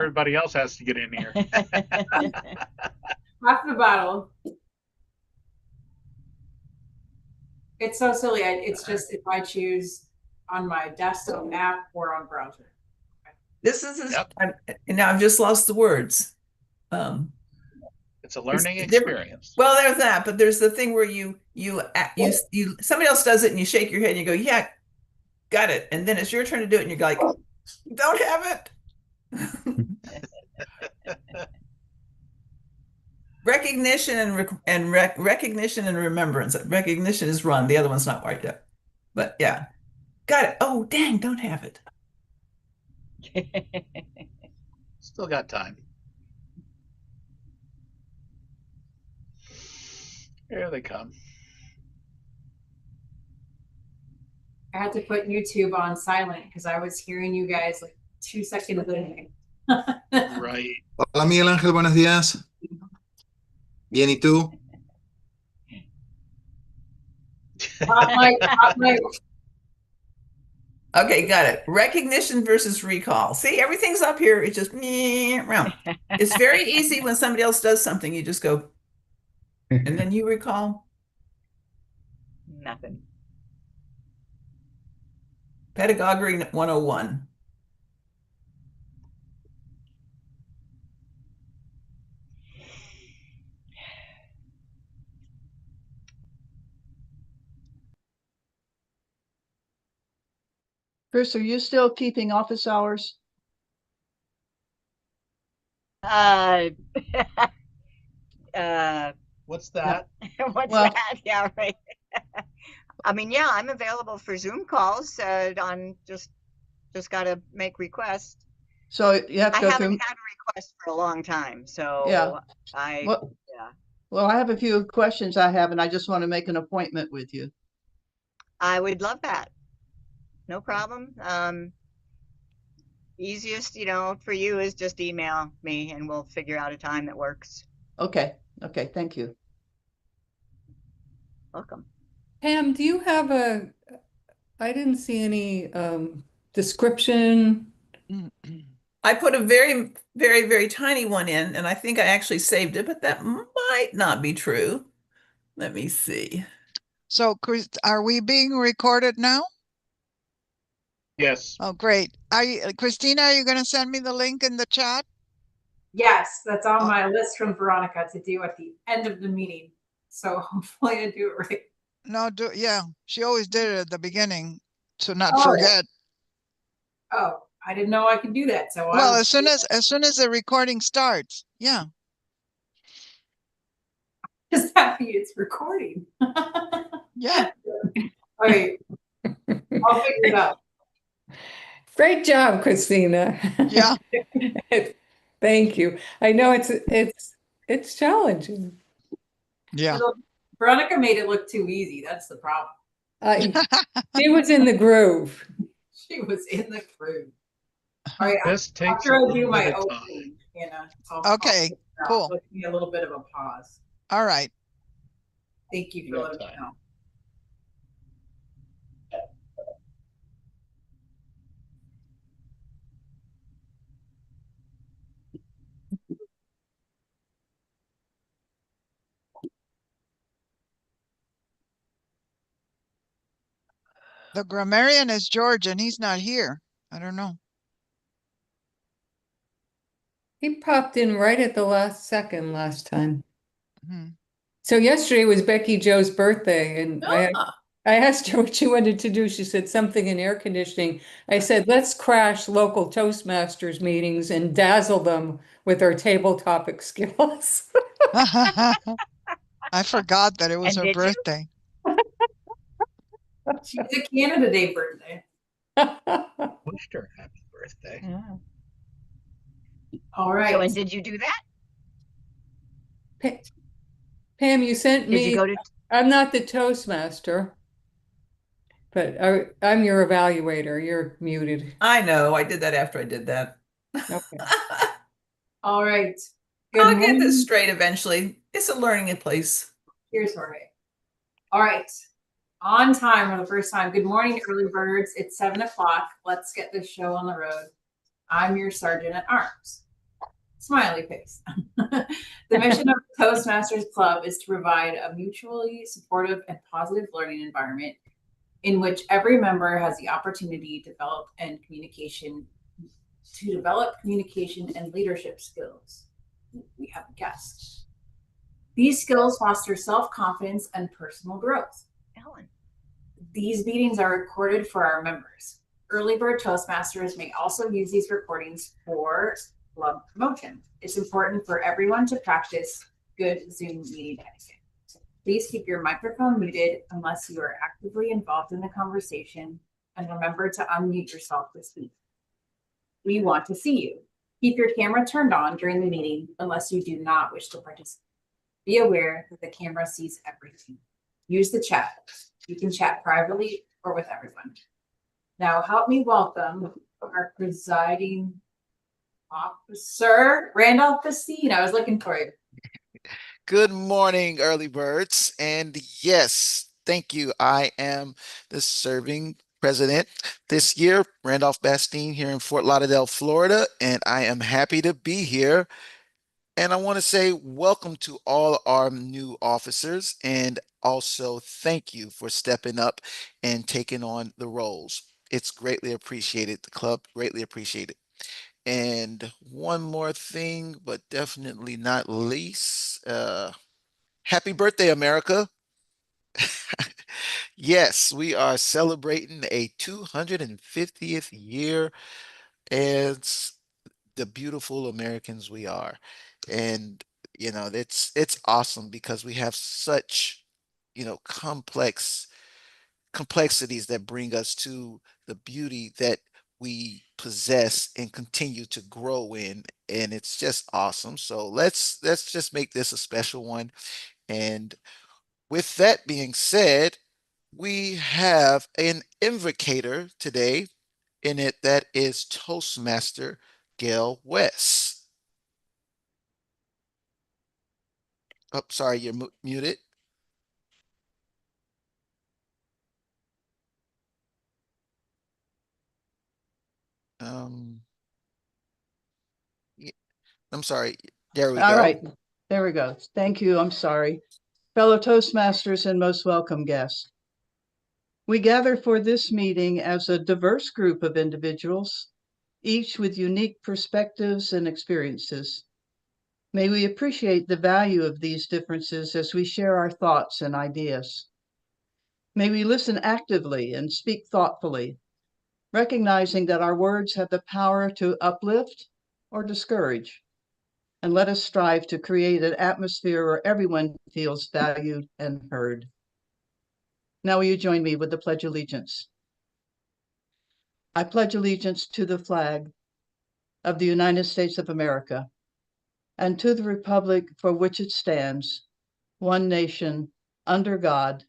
Everybody else has to get in here. Half the bottle. It's so silly. It's just if I choose on my desktop app or on browser. This is, Yep. and now I've just lost the words. It's a learning It's different. experience. Well, there's that, but there's the thing where you somebody else does it and you shake your head and you go, yeah, got it. And then it's your turn to do it and you're like, don't have it. Recognition and recognition and remembrance. Recognition is run. The other one's not quite yet. But yeah. Got it. Oh, dang, don't have it. Still got time. Here they come. I had to put YouTube on silent because I was hearing you guys like 2 seconds in. Right. Hola Miguel Ángel, buenos días. Bien, ¿y tú? Hot mic. Okay, got it. Recognition versus recall. See, everything's up here. It's just around. It's very easy when somebody else does something. You just go, and then you recall. Nothing. Pedagogy 101. Chris, are you still keeping office hours? Uh, What's that? what's Well- that? Yeah, right. I mean, yeah, I'm available for Zoom calls. On just got to make requests. So you have I to go haven't through. had a request for a long time, so Yeah. yeah. Well, I have a few questions I have, and I just want to make an appointment with you. I would love that. No problem. Easiest, for you is just email me and we'll figure out a time that works. Okay. Okay. Thank you. Welcome. Pam, do you have I didn't see any description. I put a very, very, very tiny one in, and I think I actually saved it, but that might not be true. Let me see. So, Chris, are we being recorded now? Yes. Oh, great. Christina, are you going to send me the link in the chat? Yes, that's on my list from Veronica to do at the end of the meeting. So hopefully I do it right. No, yeah. She always did it at the beginning to not Oh. forget. Oh, I didn't know I could do that. So Well, as soon as the recording starts. Yeah. just happy it's recording. Yeah. All right. I'll figure it out. Great job, Christina. Yeah. Thank you. I know it's challenging. Yeah. Veronica made it look too easy. That's the problem. She was in the groove. She was in the groove. All right. This takes After a I little do my bit of opening, Okay, cool. Give me a little bit of a pause. All right. Thank you for No letting me time. know. The grammarian is George and he's not here. I don't know. He popped in right at the last second last time. Mhm. So yesterday was Becky Jo's birthday, and I asked her what she wanted to do. She said something in air conditioning. I said, let's crash local Toastmasters meetings and dazzle them with our table topic skills. I forgot that it was And her did you? birthday. She's a Canada Day birthday. Wished her happy birthday. Yeah. All right. So, and did you do that? Pam, you sent Did me. you go to? I'm not the Toastmaster, but I'm your evaluator. You're muted. I know. I did that after I did that. Okay. All right. I'll get this straight eventually. It's a learning place. Here's Jorge. All right. On time for the first time. Good morning, early birds. It's 7 o'clock. Let's get this show on the road. I'm your sergeant at arms. Smiley face. The mission of the Toastmasters Club is to provide a mutually supportive and positive learning environment in which every member has the opportunity to develop communication and leadership skills. We have a guest. These skills foster self-confidence and personal growth. Ellen. These meetings are recorded for our members. Earlybird Toastmasters may also use these recordings for club promotion. It's important for everyone to practice good Zoom meeting etiquette. Please keep your microphone muted unless you are actively involved in the conversation, and remember to unmute yourself to speak. We want to see you. Keep your camera turned on during the meeting unless you do not wish to participate. Be aware that the camera sees everything. Use the chat. You can chat privately or with everyone. Now help me welcome our presiding officer, Randolph Facine. I was looking for you. Good morning, early birds. And yes, thank you. I am the serving president this year, Randolph Bastine here in Fort Lauderdale, Florida, and I am happy to be here. And I want to say welcome to all our new officers and also thank you for stepping up and taking on the roles. It's greatly appreciated. The club greatly appreciated. And one more thing, but definitely not least, happy birthday, America. Yes, we are celebrating a 250th year as the beautiful Americans we are. And it's awesome because we have such, complexities that bring us to the beauty that we possess and continue to grow in, and it's just awesome. So let's just make this a special one. And with that being said, we have an invocator today in it that is Toastmaster Gail West. Oh, sorry, you're muted. Um, I'm sorry. There we All go. right, there we go. Thank you. I'm sorry. Fellow Toastmasters and most welcome guests. We gather for this meeting as a diverse group of individuals, each with unique perspectives and experiences. May we appreciate the value of these differences as we share our thoughts and ideas. May we listen actively and speak thoughtfully, recognizing that our words have the power to uplift or discourage. And let us strive to create an atmosphere where everyone feels valued and heard. Now will you join me with the Pledge of Allegiance? I pledge allegiance to the flag of the United States of America and to the republic for which it stands, one nation, under God,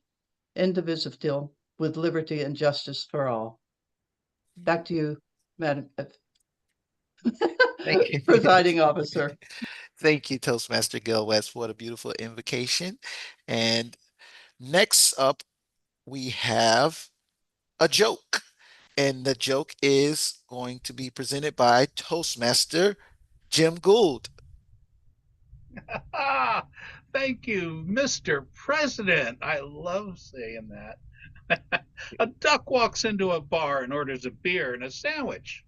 indivisible, with liberty and justice for all. Back to you, Madam Thank you. Presiding Officer. Thank you, Toastmaster Gail West, for a beautiful invocation. And next up, we have a joke. And the joke is going to be presented by Toastmaster Jim Gould. Ah, thank you, Mr. President. I love saying that. A duck walks into a bar and orders a beer and a sandwich.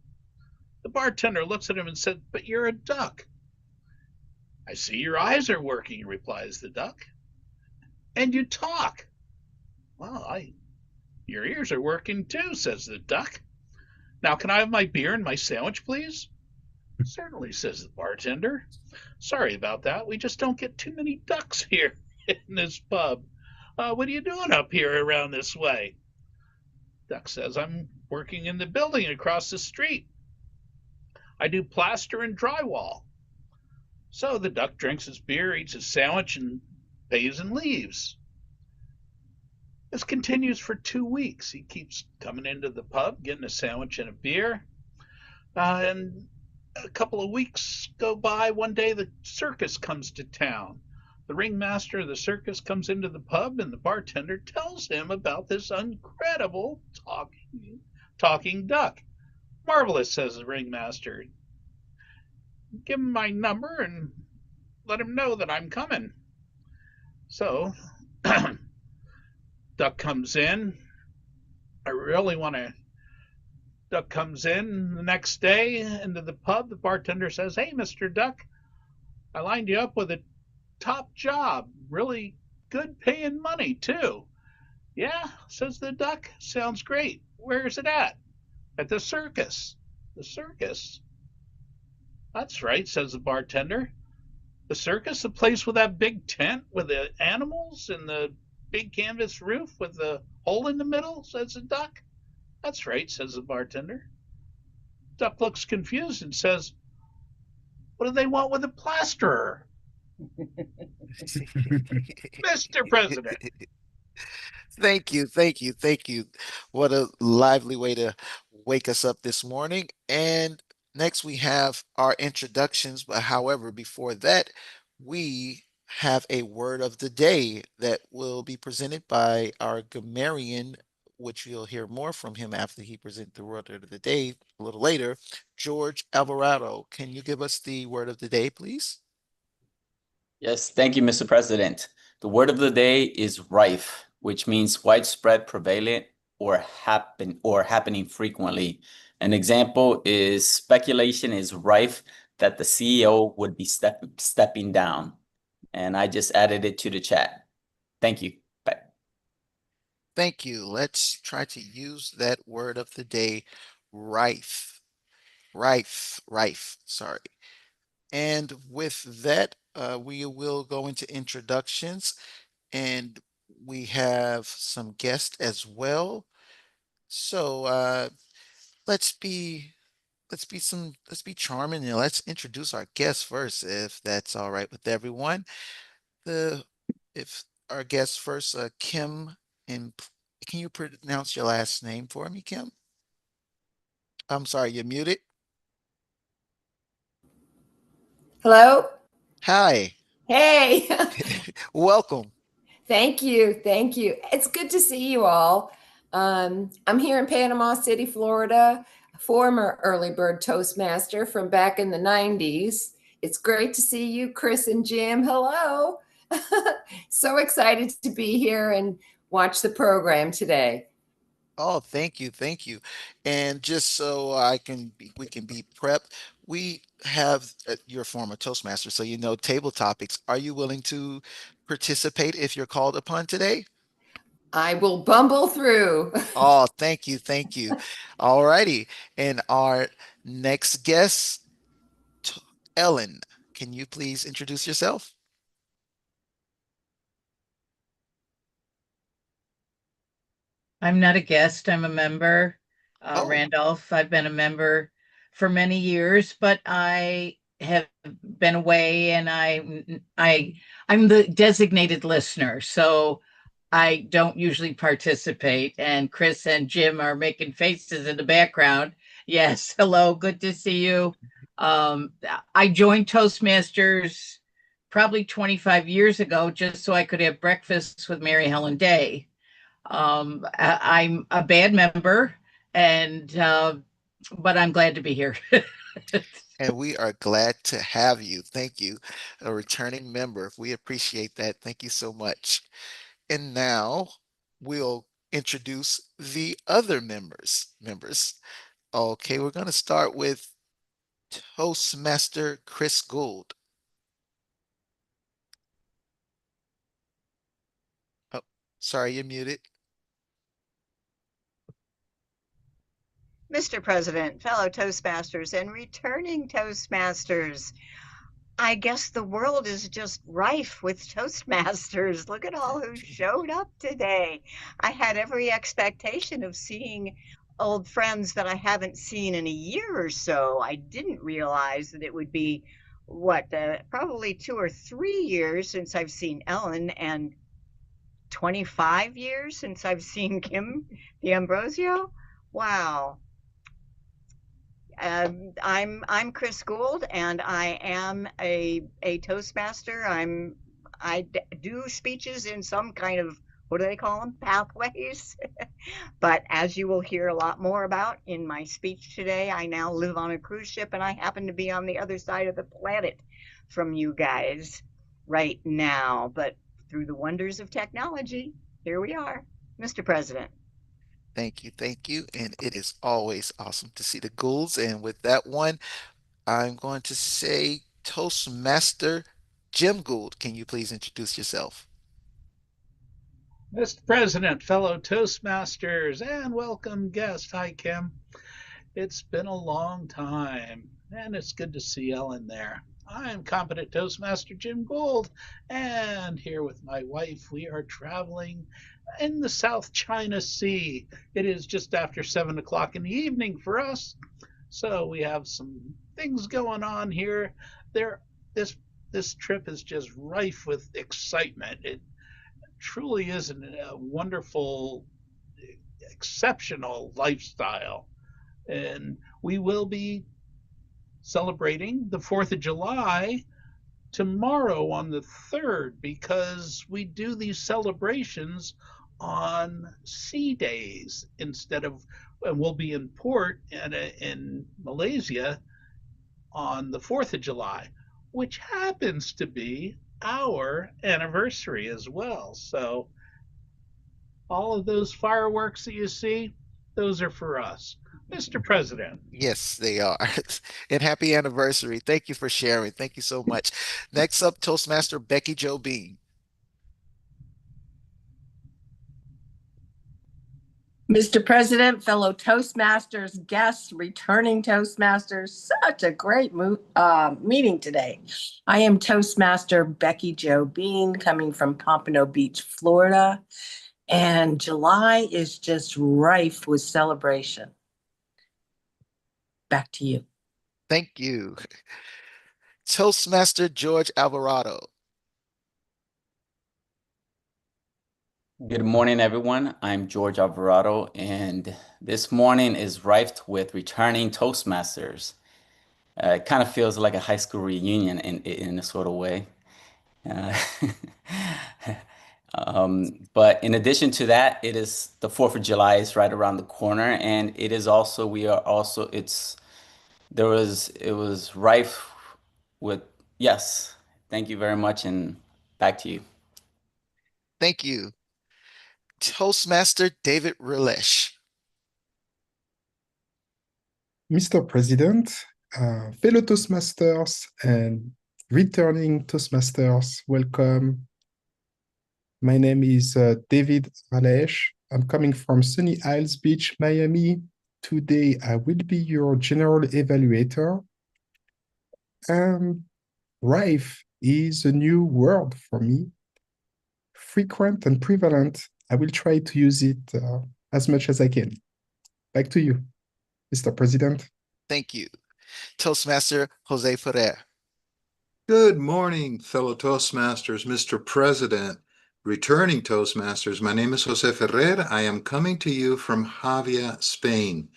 The bartender looks at him and says, "But you're a duck." "I see your eyes are working," replies the duck. "And you talk." "Well, your ears are working too," says the duck. "Now, can I have my beer and my sandwich, please?" "Certainly," says the bartender. "Sorry about that. We just don't get too many ducks here in this pub. What are you doing up here around this way?" Duck says, "I'm working in the building across the street. I do plaster and drywall." So the duck drinks his beer, eats his sandwich, and pays and leaves. This continues for 2 weeks. He keeps coming into the pub, getting a sandwich and a beer. And a couple of weeks go by. One day the circus comes to town. The ringmaster of the circus comes into the pub, and the bartender tells him about this incredible talking duck. "Marvelous," says the ringmaster. give him my number and let him know that I'm coming. So Duck comes in. I really want to. Duck comes in the next day into the pub. The bartender says, "Hey, Mr. Duck, I lined you up with a top job. Really good paying money, too." "Yeah," says the Duck. "Sounds great. Where's it at?" "At the circus." "The circus?" "That's right," says the bartender. "The circus, the place with that big tent with the animals and the big canvas roof with the hole in the middle," says the Duck. "That's right," says the bartender. Duck looks confused and says, "What do they want with a plasterer?" Mr. President. Thank you, thank you, thank you. What a lively way to wake us up this morning. And next we have our introductions. But however, before that, we have a word of the day that will be presented by our grammarian, which you'll hear more from him after he presents the word of the day a little later. George Alvarado, can you give us the word of the day, please? Yes, thank you, Mr. President. The word of the day is rife, which means widespread, prevalent, or happening frequently. An example is speculation is rife that the CEO would be stepping down. And I just added it to the chat. Thank you. Bye. Thank you. Let's try to use that word of the day, rife. Rife, sorry. And with that, we will go into introductions, and we have some guests as well. So let's be let's be charming and let's introduce our guests first, if that's all right with everyone. The if our guest first, Kim, and can you pronounce your last name for me, Kim? I'm sorry, you're muted. Hello? Hi, Hey, welcome. thank you. Thank you. It's good to see you all. I'm here in Panama City, Florida, former early bird Toastmaster from back in the 90s. It's great to see you, Chris and Jim. Hello. So excited to be here and watch the program today. Oh, thank you, thank you. And just so I can we can be prepped, we have your former Toastmaster, so you know table topics. Are you willing to participate if you're called upon today? I will bumble through. Oh, thank you, thank you. All righty. And our next guest, T- Ellen, can you please introduce yourself? I'm not a guest, I'm a member. Oh, Randolph, I've been a member for many years, but I have been away and I'm the designated listener, so I don't usually participate. And Chris and Jim are making faces in the background. Yes, hello, good to see you. Um, I joined Toastmasters probably 25 years ago just so I could have breakfast with Mary Helen Day. I'm a bad member, and but I'm glad to be here. and we are glad to have you. Thank you, a returning member. We appreciate that. Thank you so much. And now we'll introduce the other members. Okay, we're going to start with Toastmaster Chris Gould. Oh, sorry, you're muted. Mr. President, fellow Toastmasters, and returning Toastmasters, I guess the world is just rife with Toastmasters. Look at all who showed up today. I had every expectation of seeing old friends that I haven't seen in a year or so. I didn't realize that it would be, probably 2 or 3 years since I've seen Ellen, and 25 years since I've seen Kim D'Ambrosio. Wow. I'm Chris Gould, and I am a Toastmaster. I do speeches in some kind of what do they call them? Pathways. But as you will hear a lot more about in my speech today, I now live on a cruise ship and I happen to be on the other side of the planet from you guys right now. But through the wonders of technology, here we are, Mr. President. Thank you. Thank you. And it is always awesome to see the Goulds. And with that one, I'm going to say Toastmaster Jim Gould. Can you please introduce yourself? Mr. President, fellow Toastmasters, and welcome guest. Hi, Kim. It's been a long time, and it's good to see Ellen there. I'm competent Toastmaster Jim Gould, and here with my wife, we are traveling in the South China Sea. It is just after 7 o'clock in the evening for us, so we have some things going on here. There, this trip is just rife with excitement. It truly is a wonderful, exceptional lifestyle. And we will be celebrating the 4th of July tomorrow on the 3rd because we do these celebrations on sea days instead of, and we'll be in port in Malaysia on the 4th of July, which happens to be our anniversary as well. So all of those fireworks that you see, those are for us. Mr. President. Yes, they are. And happy anniversary. Thank you for sharing. Thank you so much. Next up, Toastmaster Becky Jo Bean. Mr. President, fellow Toastmasters, guests, returning Toastmasters, such a great meeting today. I am Toastmaster Becky Jo Bean, coming from Pompano Beach, Florida, and July is just rife with celebration. Back to you. Thank you. Toastmaster George Alvarado. Good morning, everyone. I'm George Alvarado, and this morning is rife with returning Toastmasters. It kind of feels like a high school reunion in a sort of way. Uh, but in addition to that, it is the 4th of July is right around the corner, and it is also, it was rife with, yes. Thank you very much, and back to you. Thank you. Toastmaster David Rilesh. Mr. President, fellow Toastmasters and returning Toastmasters, welcome. My name is David Rilesh. I'm coming from Sunny Isles Beach, Miami. Today, I will be your general evaluator. Rife is a new word for me. Frequent and prevalent. I will try to use it as much as I can. Back to you, Mr. President. Thank you. Toastmaster Jose Ferrer. Good morning, fellow Toastmasters, Mr. President, returning Toastmasters. My name is Jose Ferrer. I am coming to you from Javia, Spain.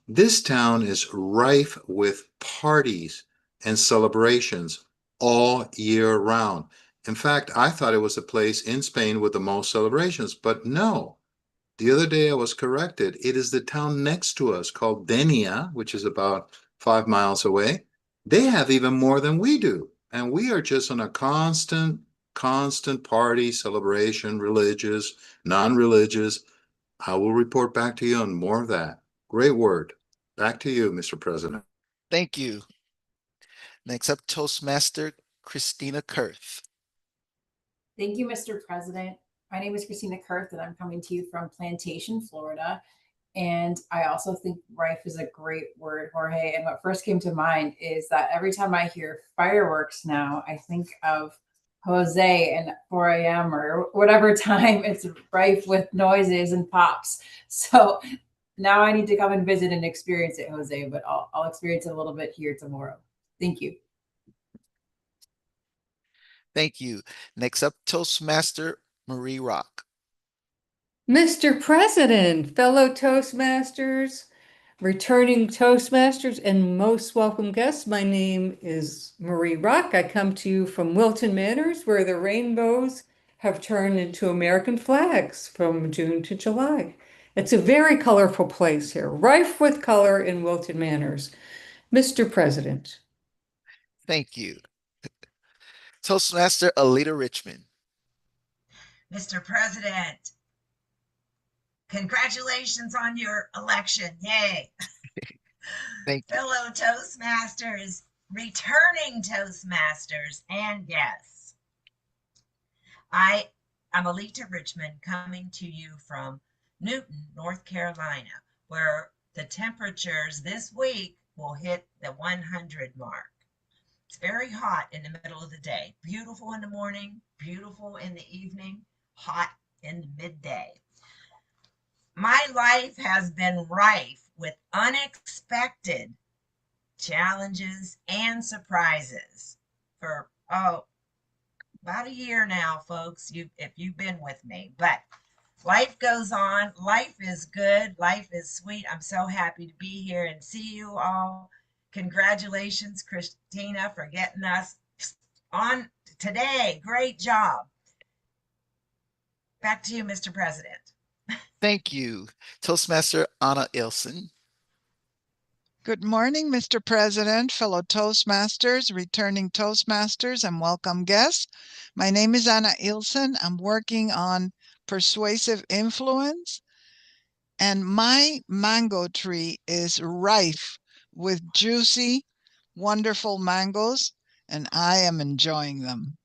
This town is rife with parties and celebrations all year round. In fact, I thought it was a place in Spain with the most celebrations, but no. The other day I was corrected. It is the town next to us called Denia, which is about 5 miles away. They have even more than we do. And we are just on a constant party, celebration, religious, non-religious. I will report back to you on more of that. Great word. Back to you, Mr. President. Thank you. Next up, Toastmaster Christina Kurth. Thank you, Mr. President. My name is Christina Kurth, and I'm coming to you from Plantation, Florida. And I also think rife is a great word, Jorge. And what first came to mind is that every time I hear fireworks now, I think of Jose and 4 a.m. or whatever time it's rife with noises and pops. So now I need to come and visit and experience it, Jose, but I'll experience it a little bit here tomorrow. Thank you. Thank you. Next up, Toastmaster Marie Rock. Mr. President, fellow Toastmasters, returning Toastmasters, and most welcome guests, my name is Marie Rock. I come to you from Wilton Manors, where the rainbows have turned into American flags from June to July. It's a very colorful place here, rife with color in Wilton Manors. Mr. President. Thank you. Toastmaster Alita Richmond. Mr. President, congratulations on your election. Yay. Thank you. Fellow Toastmasters, returning Toastmasters, and guests. I'm Alita Richmond coming to you from Newton, North Carolina, where the temperatures this week will hit the 100 mark. It's very hot in the middle of the day. Beautiful in the morning, beautiful in the evening, hot in the midday. My life has been rife with unexpected challenges and surprises for about a year now, folks, if you've been with me. But life goes on. Life is good. Life is sweet. I'm so happy to be here and see you all. Congratulations, Christina, for getting us on today. Great job. Back to you, Mr. President. Thank you. Toastmaster Anna Ilsen. Good morning, Mr. President, fellow Toastmasters, returning Toastmasters, and welcome guests. My name is Anna Ilsen. I'm working on persuasive influence, and my mango tree is rife with juicy, wonderful mangoes, and I am enjoying them.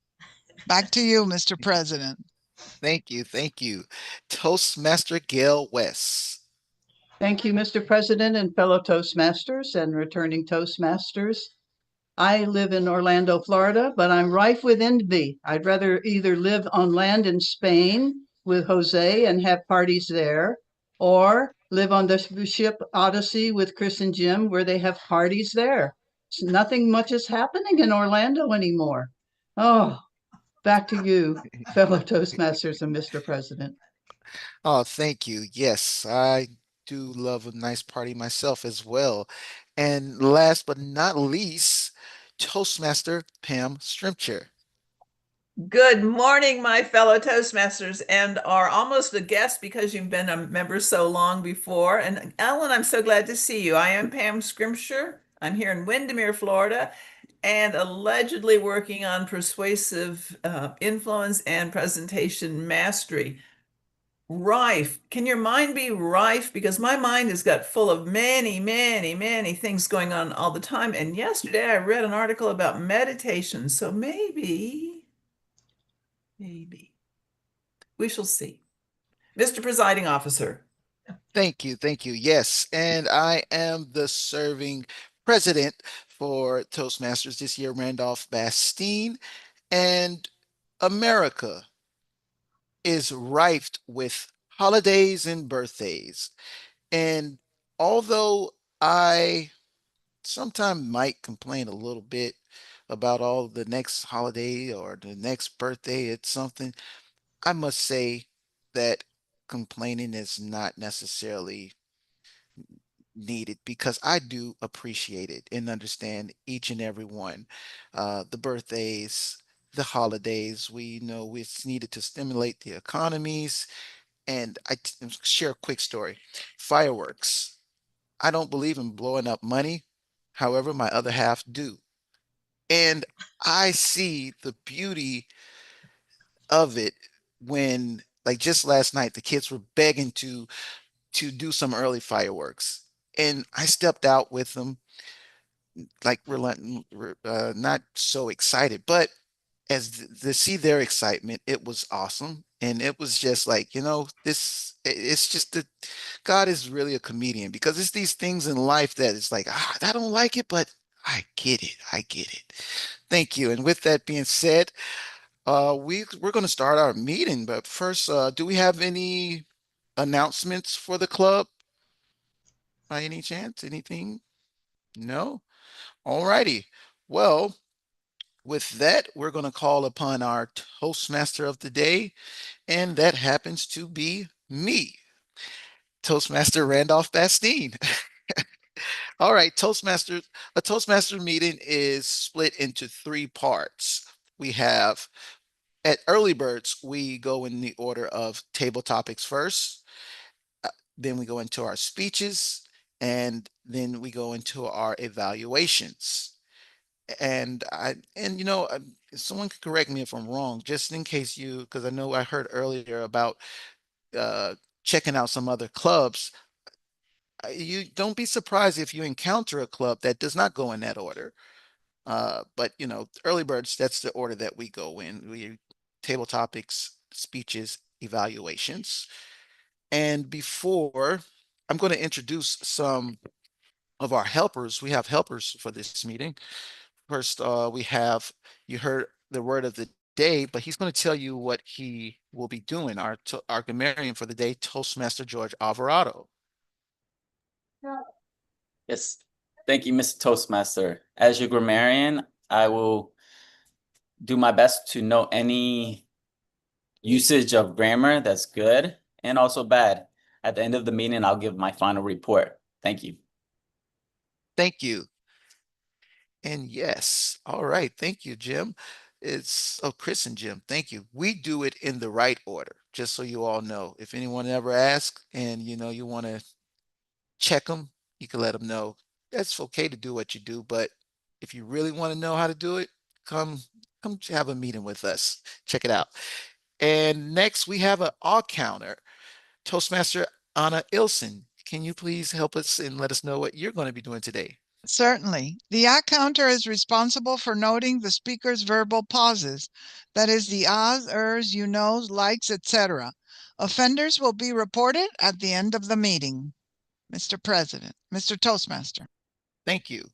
Back to you, Mr. President. Thank you. Thank you. Toastmaster Gail West. Thank you, Mr. President and fellow Toastmasters and returning Toastmasters. I live in Orlando, Florida, but I'm rife with envy. I'd rather either live on land in Spain with Jose and have parties there, or live on the ship Odyssey with Chris and Jim where they have parties there. Nothing much is happening in Orlando anymore. Oh, back to you, fellow Toastmasters and Mr. President. Oh, thank you. Yes, I do love a nice party myself as well. And last but not least, Toastmaster Pam Strimcher. Good morning, my fellow Toastmasters, and are almost a guest because you've been a member so long before. And Ellen, I'm so glad to see you. I am Pam Scrimshire. I'm here in Windermere, Florida, and allegedly working on persuasive influence and presentation mastery. Rife. Can your mind be rife? Because my mind has got full of many, many, many things going on all the time. And yesterday I read an article about meditation. So maybe we shall see. Mr. Presiding Officer. Thank you. Thank you. Yes. And I am the serving president for Toastmasters this year, Randolph Bastine. And America is rife with holidays and birthdays. And although I sometimes might complain a little bit about all the next holiday or the next birthday, it's something I must say that complaining is not necessarily needed because I do appreciate it and understand each and every one. The birthdays, the holidays, we know it's needed to stimulate the economies. And share a quick story. Fireworks. I don't believe in blowing up money. However, my other half do. And I see the beauty of it when, like just last night, the kids were begging to do some early fireworks. And I stepped out with them, like not so excited, but to see their excitement, it was awesome. And it was just like, it's just that God is really a comedian because it's these things in life that it's like, I don't like it, but I get it. I get it. Thank you. And with that being said, we're going to start our meeting. But first, do we have any announcements for the club by any chance? Anything? No? All righty. Well, with that, we're going to call upon our Toastmaster of the day, and that happens to be me, Toastmaster Randolph Bastine. All right, a Toastmaster meeting is split into three parts. We have at Early Birds, we go in the order of table topics first, then we go into our speeches, and then we go into our evaluations. Someone could correct me if I'm wrong, just in case because I know I heard earlier about uh, checking out some other clubs. You don't be surprised if you encounter a club that does not go in that order. But early birds, that's the order that we go in. We table topics, speeches, evaluations. And before I'm going to introduce some of our helpers. We have helpers for this meeting. First, you heard the word of the day, but he's going to tell you what he will be doing. Our grammarian for the day, Toastmaster George Alvarado. Yes. Thank you, Mr. Toastmaster. As your grammarian, I will do my best to know any usage of grammar that's good and also bad. At the end of the meeting, I'll give my final report. Thank you. Thank you. And yes, all right. Thank you, Jim. Chris and Jim, thank you. We do it in the right order, just so you all know. If anyone ever asks and you want to check them, you can let them know. That's okay to do what you do, but if you really want to know how to do it, come have a meeting with us. Check it out. And next we have an all counter, Toastmaster Anna Ilsen. Can you please help us and let us know what you're going to be doing today? Certainly. The counter is responsible for noting the speaker's verbal pauses, that is the ahs, ers, you knows, likes, etc. Offenders will be reported at the end of the meeting. Mr. President, Mr. Toastmaster. Thank you.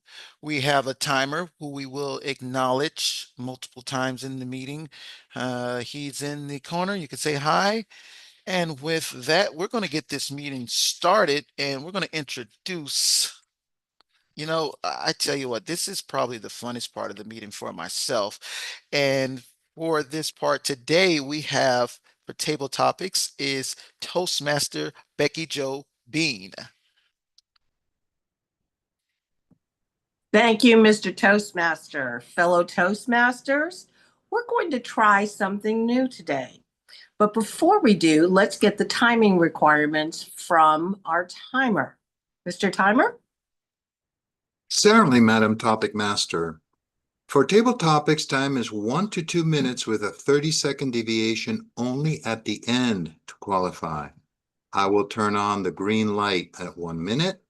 We have a timer who we will acknowledge multiple times in the meeting. He's in the corner. You can say hi. And with that, we're going to get this meeting started and we're going to introduce. I tell you what, this is probably the funnest part of the meeting for myself. And for this part today, we have for table topics is Toastmaster Becky Jo Bean. Thank you, Mr. Toastmaster. Fellow Toastmasters, we're going to try something new today. But before we do, let's get the timing requirements from our timer. Mr. Timer? Certainly, Madam Topic Master. For table topics, time is 1 to 2 minutes with a 30-second deviation only at the end to qualify. I will turn on the green light at 1 minute,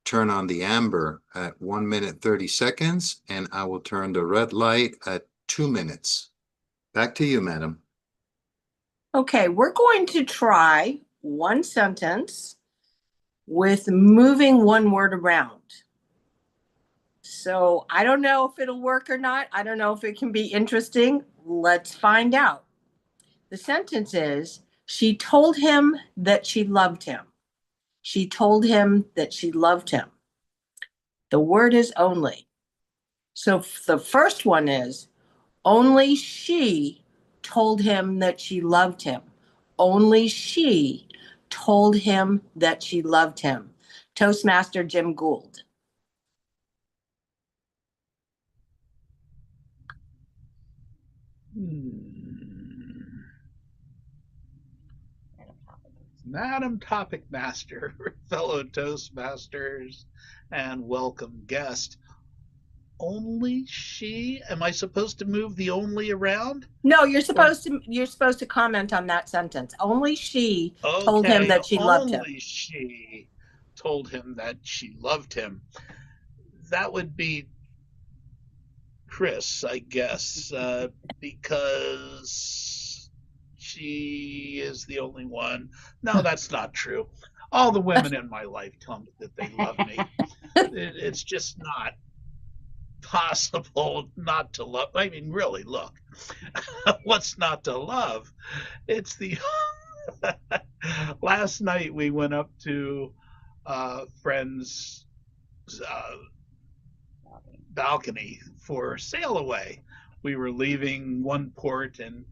turn on the amber at 1 minute 30 seconds, and I will turn the red light at 2 minutes. Back to you, Madam. Okay, we're going to try one sentence with moving one word around. So I don't know if it'll work or not. I don't know if it can be interesting. Let's find out. The sentence is, she told him that she loved him. She told him that she loved him. The word is only. So the first one is, only she told him that she loved him. Only she told him that she loved him. Toastmaster Jim Gould. Madam Topic Master, fellow Toastmasters, and welcome guest. Only she? Am I supposed to move the only around? No, you're supposed to comment on that sentence. Only she told him Okay, that she loved him. only she told him that she loved him. That would be Chris, I guess, because she is the only one. No, that's not true. All the women in my life tell me that they love me. It's just not possible not to love. I mean, really, look, what's not to love? It's the last night we went up to friends' balcony for sail away. We were leaving one port, and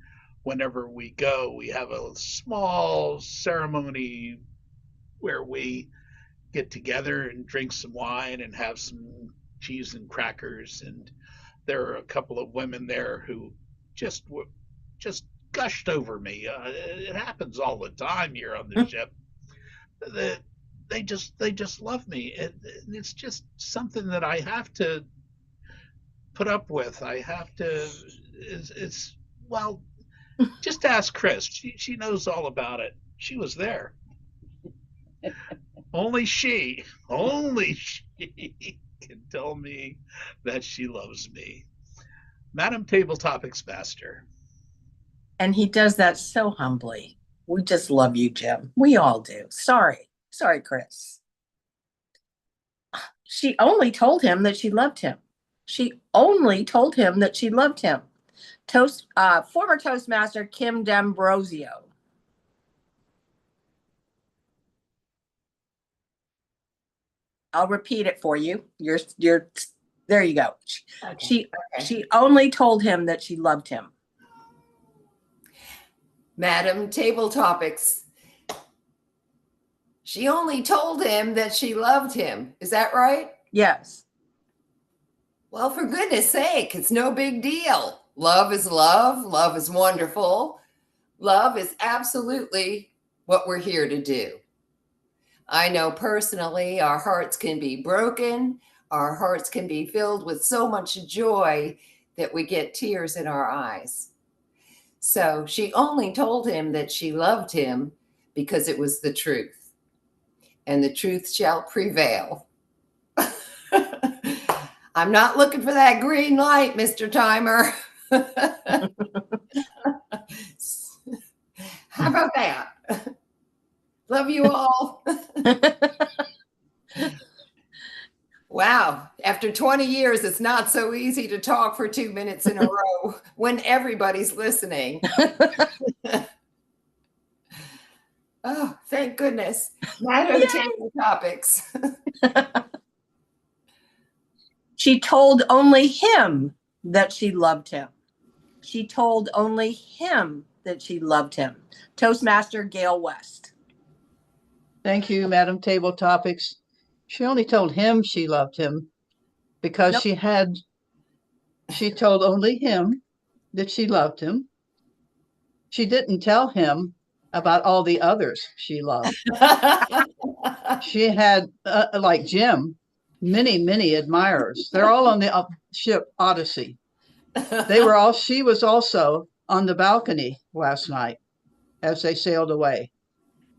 whenever we go, we have a small ceremony where we get together and drink some wine and have some cheese and crackers. And there are a couple of women there who just just gushed over me. It happens all the time here on the ship. The, they just love me. It's just something that I have to put up with. I have to. It's well, just ask Chris. She knows all about it. She was there. Only she can tell me that she loves me. Madam Table Topics Master. And he does that so humbly. We just love you, Jim. We all do. Sorry, Chris. She only told him that she loved him. She only told him that she loved him. Former Toastmaster Kim D'Ambrosio. I'll repeat it for you. You're there you go. Okay. She only told him that she loved him. Madam Table Topics. She only told him that she loved him. Is that right? Yes. Well, for goodness sake, it's no big deal. Love is love. Love is wonderful. Love is absolutely what we're here to do. I know personally our hearts can be broken. Our hearts can be filled with so much joy that we get tears in our eyes. So she only told him that she loved him because it was the truth. And the truth shall prevail. I'm not looking for that green light, Mr. Timer. How about that? Love you all. Wow. After 20 years, it's not so easy to talk for 2 minutes in a row when everybody's listening. Oh, thank goodness. Madam Table Topics. She told only him that she loved him. She told only him that she loved him. Toastmaster Gail West. Thank you, Madam Table Topics. She only told him she loved him because she told only him that she loved him. She didn't tell him about all the others she loved. She had, like Jim, many admirers. They're all on the ship Odyssey. She was also on the balcony last night as they sailed away.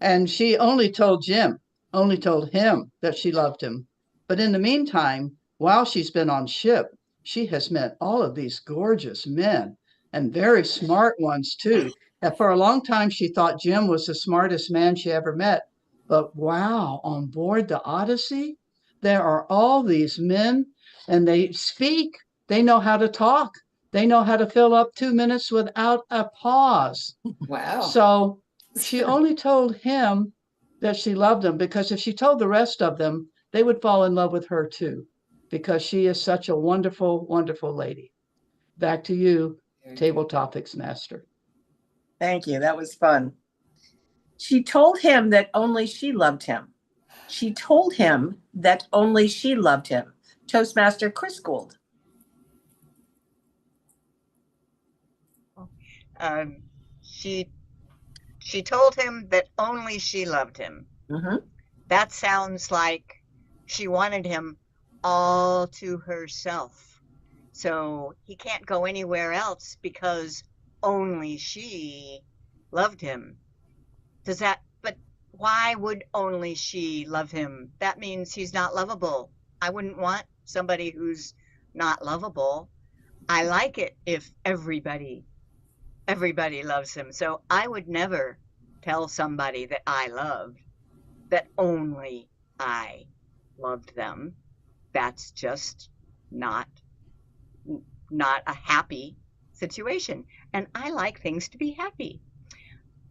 And she only told him that she loved him. But in the meantime, while she's been on ship, she has met all of these gorgeous men and very smart ones too. And for a long time, she thought Jim was the smartest man she ever met. But wow, on board the Odyssey, there are all these men and they speak. They know how to talk. They know how to fill up 2 minutes without a pause. Wow. So she only told him that she loved him because if she told the rest of them, they would fall in love with her too, because she is such a wonderful, wonderful lady. Back to you, Table Topics Master. Thank you. That was fun. She told him that only she loved him. She told him that only she loved him. Toastmaster Chris Gould. She told him that only she loved him. Mm-hmm. That sounds like she wanted him all to herself. So he can't go anywhere else because only she loved him. But why would only she love him? That means he's not lovable. I wouldn't want somebody who's not lovable. I like it if everybody loves him. So I would never tell somebody that I loved that only I loved them. That's just not a happy situation. And I like things to be happy.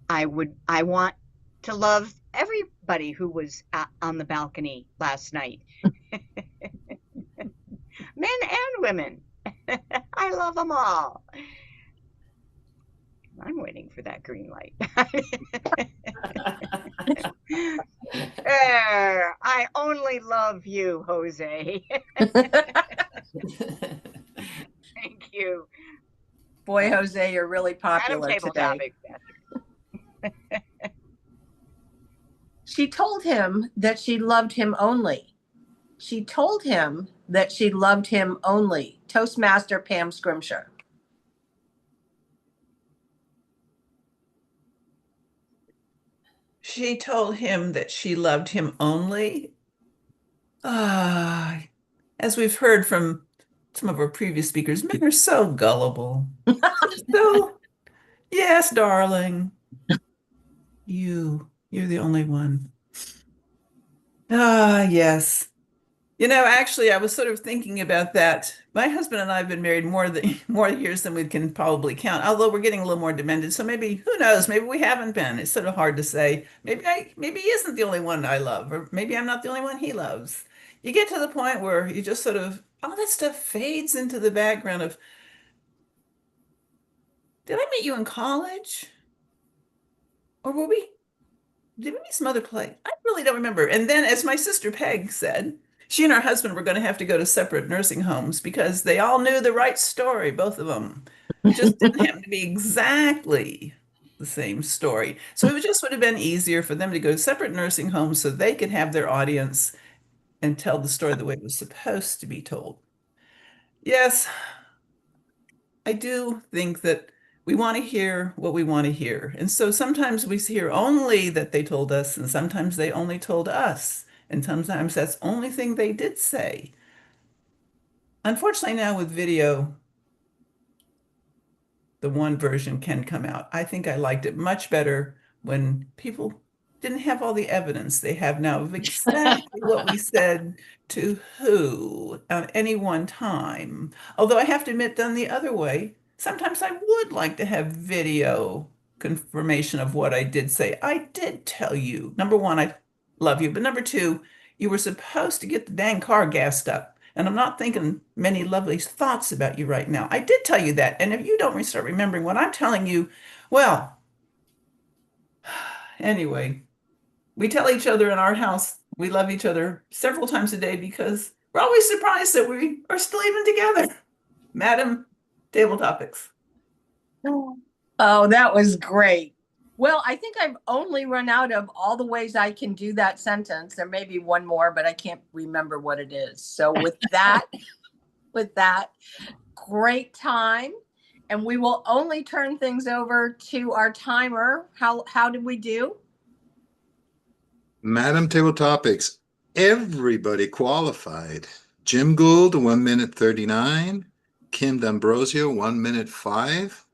I want to love everybody who was on the balcony last night. Men and women. I love them all. I'm waiting for that green light. I only love you, Jose. Thank you. Boy, Jose, you're really popular Table today. topic. She told him that she loved him only. She told him that she loved him only. Toastmaster Pam Scrimshire. She told him that she loved him only. As we've heard from some of our previous speakers, men are so gullible. So, yes, darling, you're the only one. Yes. Actually, I was sort of thinking about that. My husband and I have been married more years than we can probably count, although we're getting a little more demented. So maybe, who knows? Maybe we haven't been. It's sort of hard to say. Maybe he isn't the only one I love, or maybe I'm not the only one he loves. You get to the point where you just sort of, all that stuff fades into the background of, did I meet you in college? Or did we meet some other place? I really don't remember. And then, as my sister Peg said, she and her husband were going to have to go to separate nursing homes because they all knew the right story, both of them. It just didn't happen to be exactly the same story. So would have been easier for them to go to separate nursing homes so they could have their audience and tell the story the way it was supposed to be told. Yes, I do think that we want to hear what we want to hear. And so sometimes we hear only that they told us, and sometimes they only told us. And sometimes that's the only thing they did say. Unfortunately, now with video, the one version can come out. I think I liked it much better when people didn't have all the evidence they have now of exactly what we said to who at any one time. Although I have to admit, done the other way, sometimes I would like to have video confirmation of what I did say. I did tell you, number one, I love you, but number two, you were supposed to get the dang car gassed up. And I'm not thinking many lovely thoughts about you right now. I did tell you that. And if you don't start remembering what I'm telling you, well, anyway, we tell each other in our house we love each other several times a day because we're always surprised that we are still even together. Madam, table topics. Oh, that was great. Well, I think I've only run out of all the ways I can do that sentence. There may be one more, but I can't remember what it is. So with that, great time. And we will only turn things over to our timer. How did we do? Madam Table Topics, everybody qualified. Jim Gould, 1 minute 39. Kim D'Ambrosio, 1 minute 5.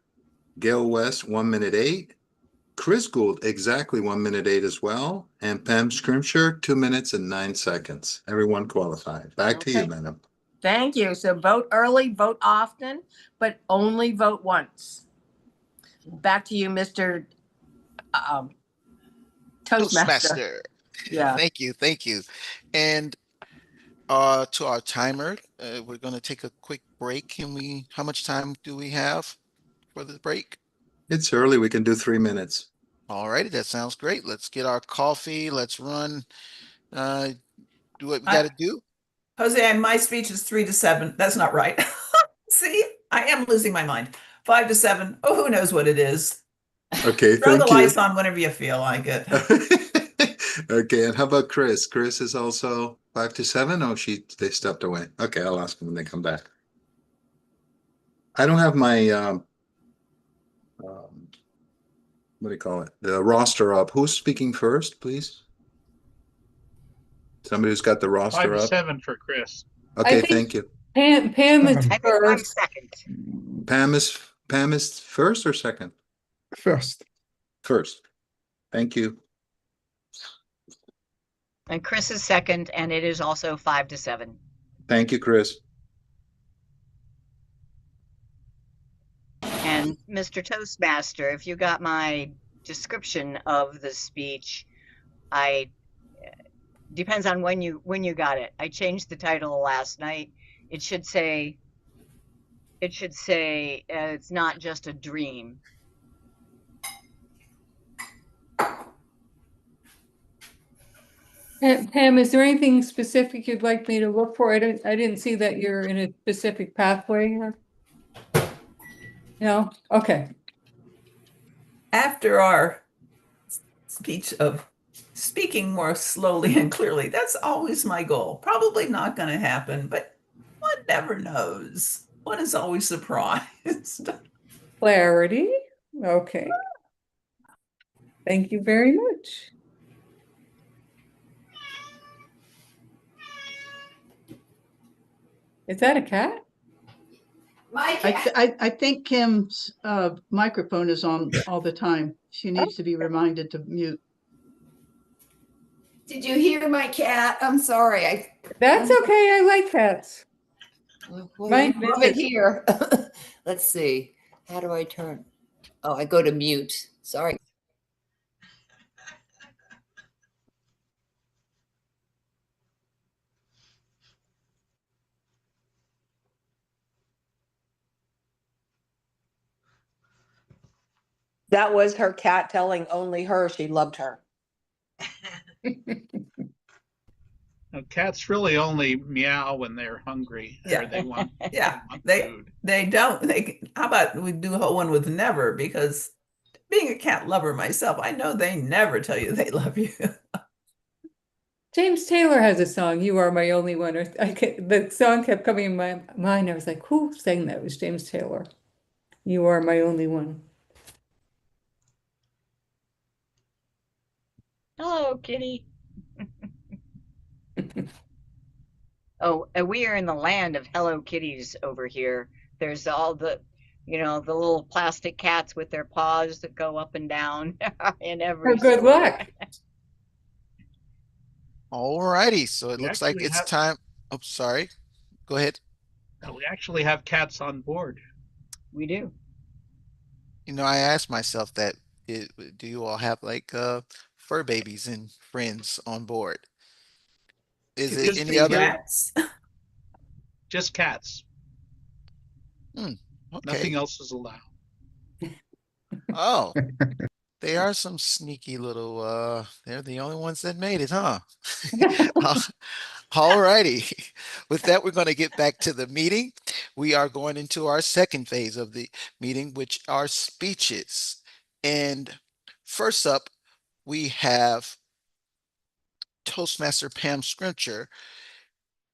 Gail West, 1 minute 8. Chris Gould, exactly 1 minute 8 as well. And Pam Scrimshire, 2 minutes and 9 seconds. Everyone qualified. Back to you, madam. Thank you. So vote early, vote often, but only vote once. Back to you, Mr. Toastmaster. Yeah. Thank you. And to our timer, we're going to take a quick break. How much time do we have for the break? It's early. We can do 3 minutes. All righty, that sounds great. Let's get our coffee. Let's run. Do what we got to do. Jose, my speech is 3 to 7. That's not right. See, I am losing my mind. 5 to 7. Oh, who knows what it is? Okay, Throw thank the you. lights on whenever you feel like it. Okay, and how about Chris? Chris is also 5 to 7. Oh, they stepped away. Okay, I'll ask them when they come back. I don't have my what do you call it? The roster up. Who's speaking first, please? Somebody who's got the 5 roster to up. 7 for Chris. Okay, thank you. Pam is I think I'm first. second. Pam is first or second? First. First. Thank you. And Chris is second, and it is also 5 to 7. Thank you, Chris. And Mr. Toastmaster, if you got my description of the speech, depends on when you got it. I changed the title last night. It should say it's not just a dream. Pam, is there anything specific you'd like me to look for? I didn't see that you're in a specific pathway here. No? Okay. After our speech of speaking more slowly and clearly, that's always my goal. Probably not going to happen, but one never knows. One is always surprised. Clarity. Okay. Thank you very much. Is that a cat? My cat. I think Kim's microphone is on all the time. She needs to be reminded to mute. Did you hear my cat? I'm sorry. That's okay. I like cats. Well, Mine you love it visits. here. Let's see. How do I turn? Oh, I go to mute. Sorry. That was her cat telling only her she loved her. Cats really only meow when they're hungry or they want food. They don't. How about we do one with never? Because being a cat lover myself, I know they never tell you they love you. James Taylor has a song, "You Are My Only One." The song kept coming in my mind. I was like, who sang that? It was James Taylor. You are my only one. Hello, kitty. Oh, we are in the land of Hello Kitties over here. There's all the, the little plastic cats with their paws that go up and down in every Good store. luck. All righty. So it We looks like actually it's have- time. Oh, sorry. Go ahead. We actually have cats on board. We do. I asked myself that, do you all have like fur babies and friends on board? Is it Just any the other? Rats. Just cats. Okay. Nothing else is allowed. Oh, they are some sneaky little, they're the only ones that made it, huh? All righty. With that, we're going to get back to the meeting. We are going into our second phase of the meeting, which are speeches. And first up, we have Toastmaster Pam Scrimcher.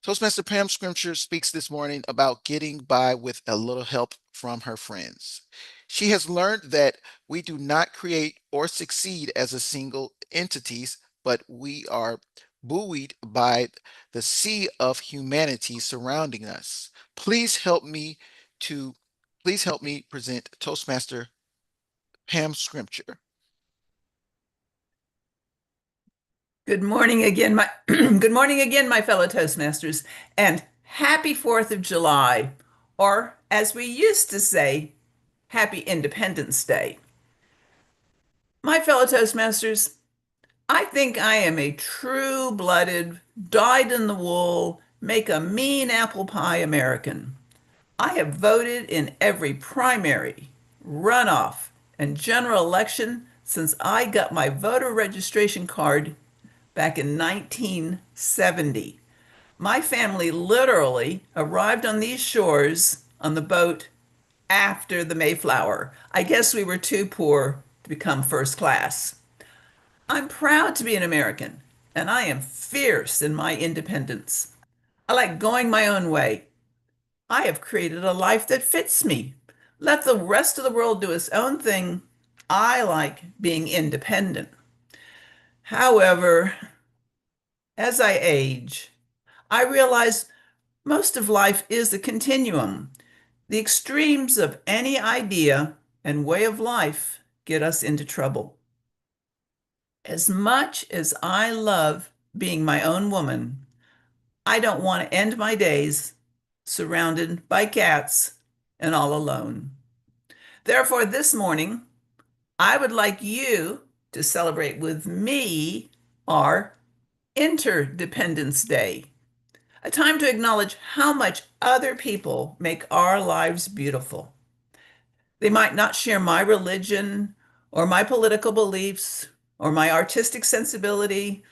Toastmaster Pam Scrimcher speaks this morning about getting by with a little help from her friends. She has learned that we do not create or succeed as a single entities, but we are buoyed by the sea of humanity surrounding us. Please help me present Toastmaster Pam Scrimcher. Good morning again, good morning again, my fellow Toastmasters, and happy 4th of July, or as we used to say, happy Independence Day. My fellow Toastmasters, I think I am a true-blooded, dyed-in-the-wool, make a mean apple pie American. I have voted in every primary, runoff, and general election since I got my voter registration card back in 1970. My family literally arrived on these shores on the boat after the Mayflower. I guess we were too poor to become first class. I'm proud to be an American, and I am fierce in my independence. I like going my own way. I have created a life that fits me. Let the rest of the world do its own thing. I like being independent. However, as I age, I realize most of life is a continuum. The extremes of any idea and way of life get us into trouble. As much as I love being my own woman, I don't want to end my days surrounded by cats and all alone. Therefore, this morning, I would like you to celebrate with me our Interdependence Day, a time to acknowledge how much other people make our lives beautiful. They might not share my religion or my political beliefs or my artistic sensibility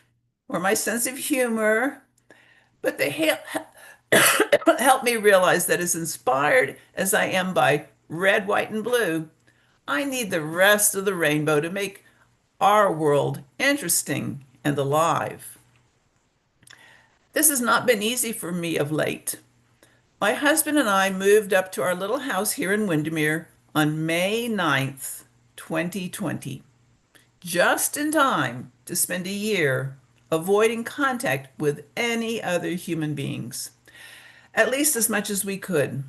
or my sense of humor, but they help me realize that as inspired as I am by red, white, and blue. I need the rest of the rainbow to make our world interesting and alive. This has not been easy for me of late. My husband and I moved up to our little house here in Windermere on May 9th, 2020, just in time to spend a year avoiding contact with any other human beings, at least as much as we could.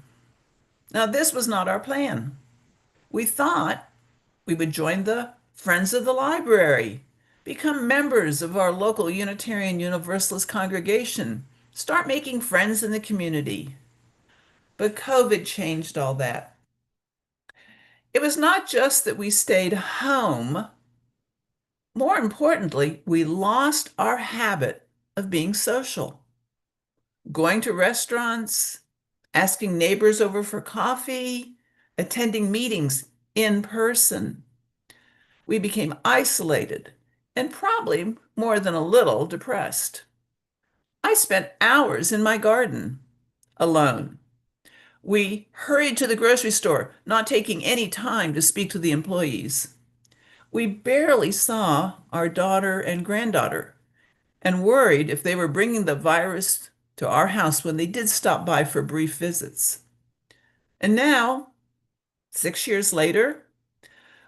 Now, this was not our plan. We thought we would join the Friends of the Library, become members of our local Unitarian Universalist congregation, start making friends in the community. But COVID changed all that. It was not just that we stayed home. More importantly, we lost our habit of being social, going to restaurants, asking neighbors over for coffee, attending meetings in person. We became isolated and probably more than a little depressed. I spent hours in my garden alone. We hurried to the grocery store, not taking any time to speak to the employees. We barely saw our daughter and granddaughter and worried if they were bringing the virus to our house when they did stop by for brief visits. And now, 6 years later,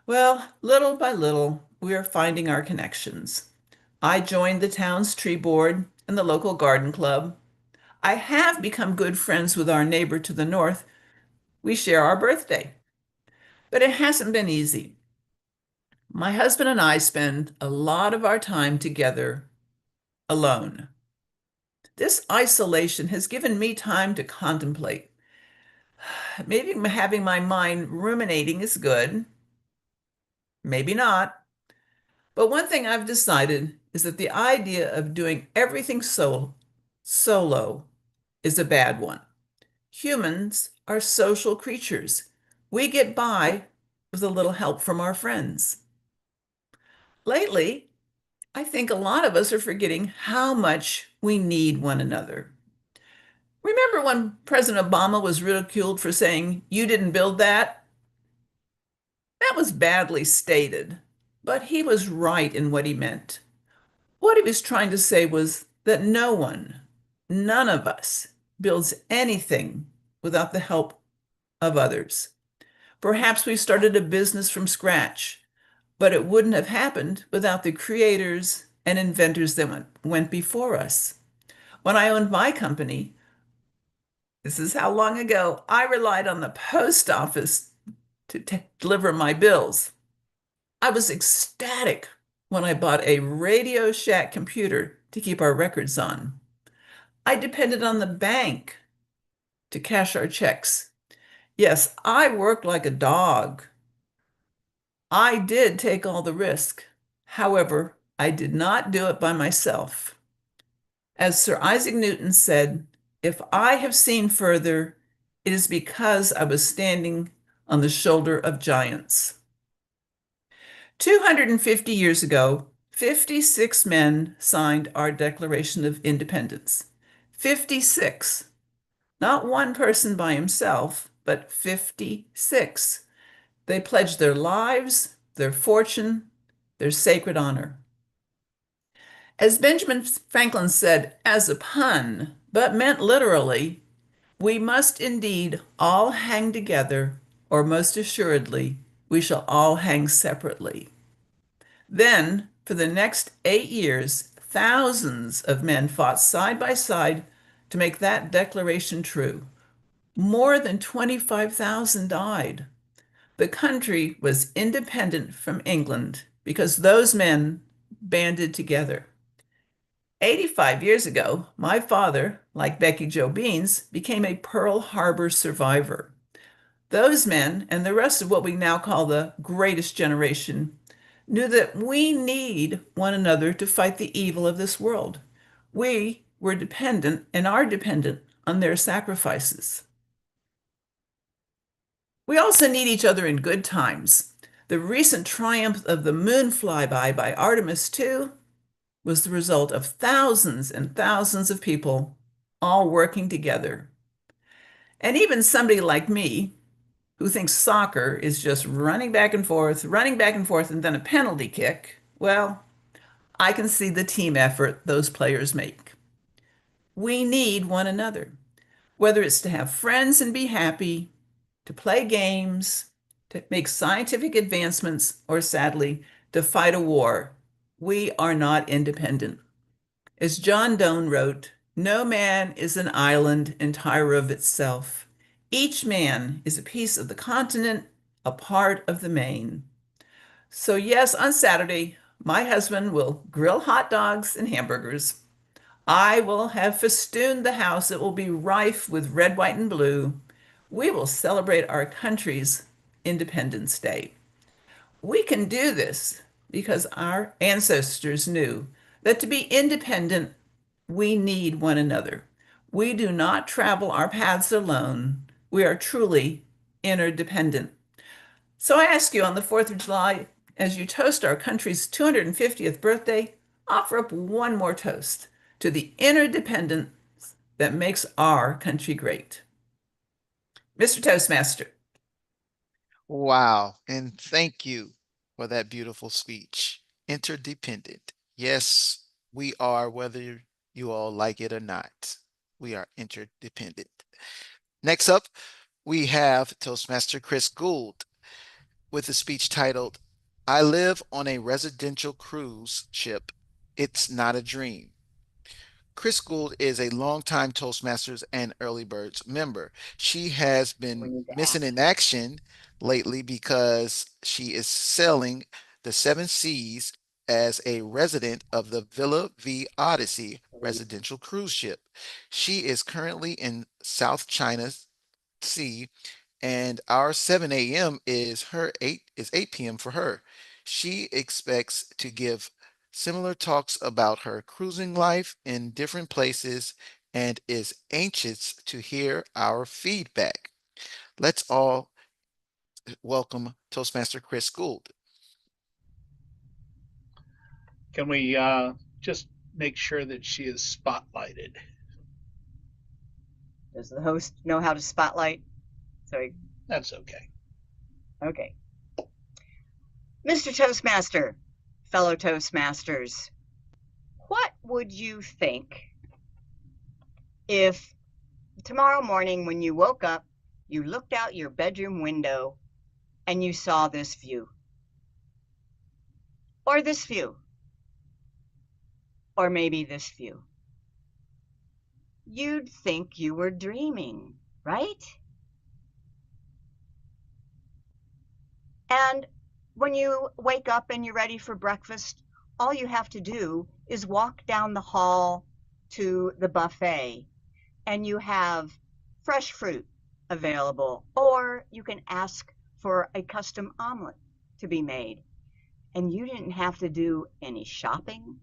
well, little by little, we are finding our connections. I joined the town's tree board and the local garden club. I have become good friends with our neighbor to the north. We share our birthday. But it hasn't been easy. My husband and I spend a lot of our time together alone. This isolation has given me time to contemplate. Maybe having my mind ruminating is good, maybe not. But one thing I've decided is that the idea of doing everything solo is a bad one. Humans are social creatures. We get by with a little help from our friends. Lately, I think a lot of us are forgetting how much we need one another. Remember when President Obama was ridiculed for saying, "You didn't build that"? That was badly stated, but he was right in what he meant. What he was trying to say was that no one, none of us, builds anything without the help of others. Perhaps we started a business from scratch, but it wouldn't have happened without the creators and inventors that went before us. When I owned my company, this is how long ago, I relied on the post office to deliver my bills. I was ecstatic when I bought a Radio Shack computer to keep our records on. I depended on the bank to cash our checks. Yes, I worked like a dog. I did take all the risk. However, I did not do it by myself. As Sir Isaac Newton said, "If I have seen further, it is because I was standing on the shoulder of giants." 250 years ago, 56 men signed our Declaration of Independence. 56. Not one person by himself, but 56. They pledged their lives, their fortune, their sacred honor. As Benjamin Franklin said as a pun, but meant literally, we must indeed all hang together, or most assuredly, we shall all hang separately. Then, for the next 8 years, thousands of men fought side by side to make that declaration true. More than 25,000 died. The country was independent from England because those men banded together. 85 years ago, my father, like Becky Jo Beans, became a Pearl Harbor survivor. Those men, and the rest of what we now call the greatest generation, knew that we need one another to fight the evil of this world. We were dependent and are dependent on their sacrifices. We also need each other in good times. The recent triumph of the moon flyby by Artemis II was the result of thousands and thousands of people all working together. And even somebody like me, who thinks soccer is just running back and forth, and then a penalty kick, well, I can see the team effort those players make. We need one another, whether it's to have friends and be happy, to play games, to make scientific advancements, or sadly, to fight a war. We are not independent. As John Donne wrote, no man is an island entire of itself. Each man is a piece of the continent, a part of the main. So, yes, on Saturday, my husband will grill hot dogs and hamburgers. I will have festooned the house. It will be rife with red, white, and blue. We will celebrate our country's Independence Day. We can do this because our ancestors knew that to be independent, we need one another. We do not travel our paths alone. We are truly interdependent. So I ask you on the 4th of July, as you toast our country's 250th birthday, offer up one more toast to the interdependence that makes our country great. Mr. Toastmaster. Wow. And thank you for that beautiful speech. Interdependent. Yes, we are, whether you all like it or not. We are interdependent. Next up, we have Toastmaster Chris Gould with a speech titled, I live on a residential cruise ship. It's not a dream. Chris Gould is a longtime Toastmasters and Earlybirds member. She has been missing in action lately because she is sailing the Seven Seas as a resident of the Villa V Odyssey residential cruise ship. She is currently in South China Sea, and our 7 a.m. is 8 p.m. for her. She expects to give similar talks about her cruising life in different places and is anxious to hear our feedback. Let's all welcome Toastmaster Chris Gould. Can we just make sure that she is spotlighted? Does the host know how to spotlight? That's okay. Okay. Mr. Toastmaster, fellow Toastmasters, what would you think if tomorrow morning when you woke up, you looked out your bedroom window and you saw this view? Or this view? Or maybe this view? You'd think you were dreaming, right? And when you wake up and you're ready for breakfast, all you have to do is walk down the hall to the buffet and you have fresh fruit available, or you can ask for a custom omelet to be made. And you didn't have to do any shopping,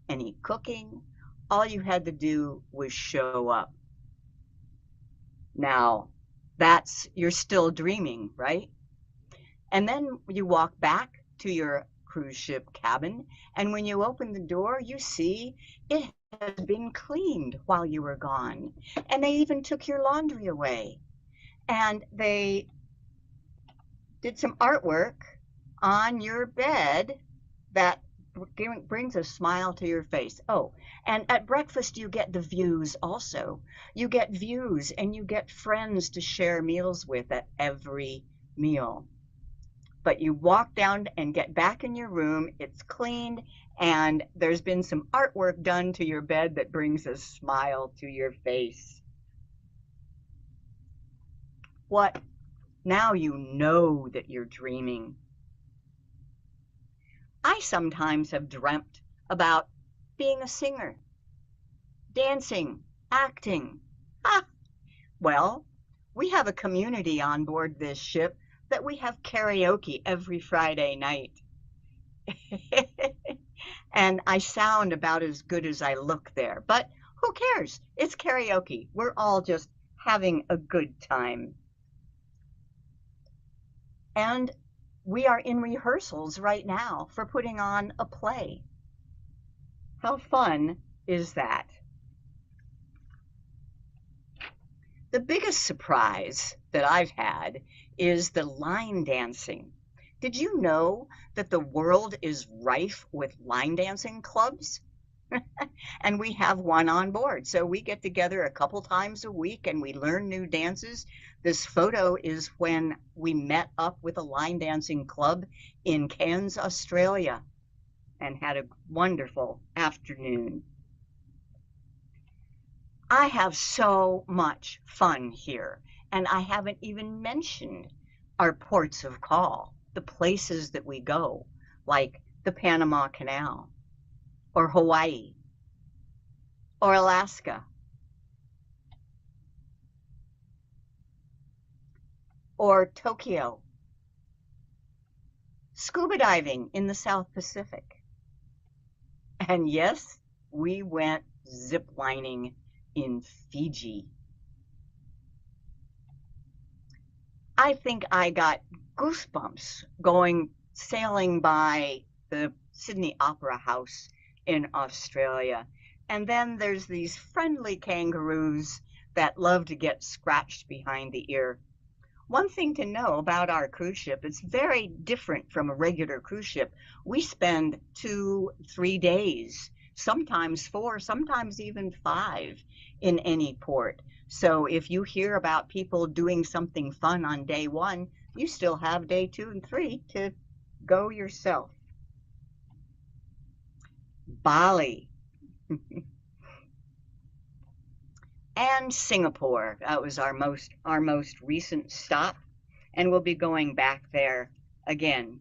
any cooking. All you had to do was show up. Now, you're still dreaming, right? And then you walk back to your cruise ship cabin, and when you open the door, you see it has been cleaned while you were gone. And they even took your laundry away. And they did some artwork on your bed that brings a smile to your face. Oh, and at breakfast, you get the views also. You get views and you get friends to share meals with at every meal. But you walk down and get back in your room, it's cleaned, and there's been some artwork done to your bed that brings a smile to your face. What? Now you know that you're dreaming. I sometimes have dreamt about being a singer, dancing, acting. Well, we have a community on board this ship that we have karaoke every Friday night. And I sound about as good as I look there, but who cares? It's karaoke. We're all just having a good time. And we are in rehearsals right now for putting on a play. How fun is that? The biggest surprise that I've had is the line dancing. Did you know that the world is rife with line dancing clubs? And we have one on board. So we get together a couple times a week and we learn new dances. This photo is when we met up with a line dancing club in Cairns, Australia, and had a wonderful afternoon. I have so much fun here, and I haven't even mentioned our ports of call, the places that we go, like the Panama Canal, or Hawaii, or Alaska, or Tokyo, scuba diving in the South Pacific. And yes, we went ziplining in Fiji. I think I got goosebumps going sailing by the Sydney Opera House in Australia. And then there's these friendly kangaroos that love to get scratched behind the ear. One thing to know about our cruise ship, it's very different from a regular cruise ship. We spend 2-3 days, sometimes 4, sometimes even 5 in any port. So if you hear about people doing something fun on day 1, you still have day 2 and 3 to go yourself. Bali. And Singapore. That was our most recent stop, and we'll be going back there again.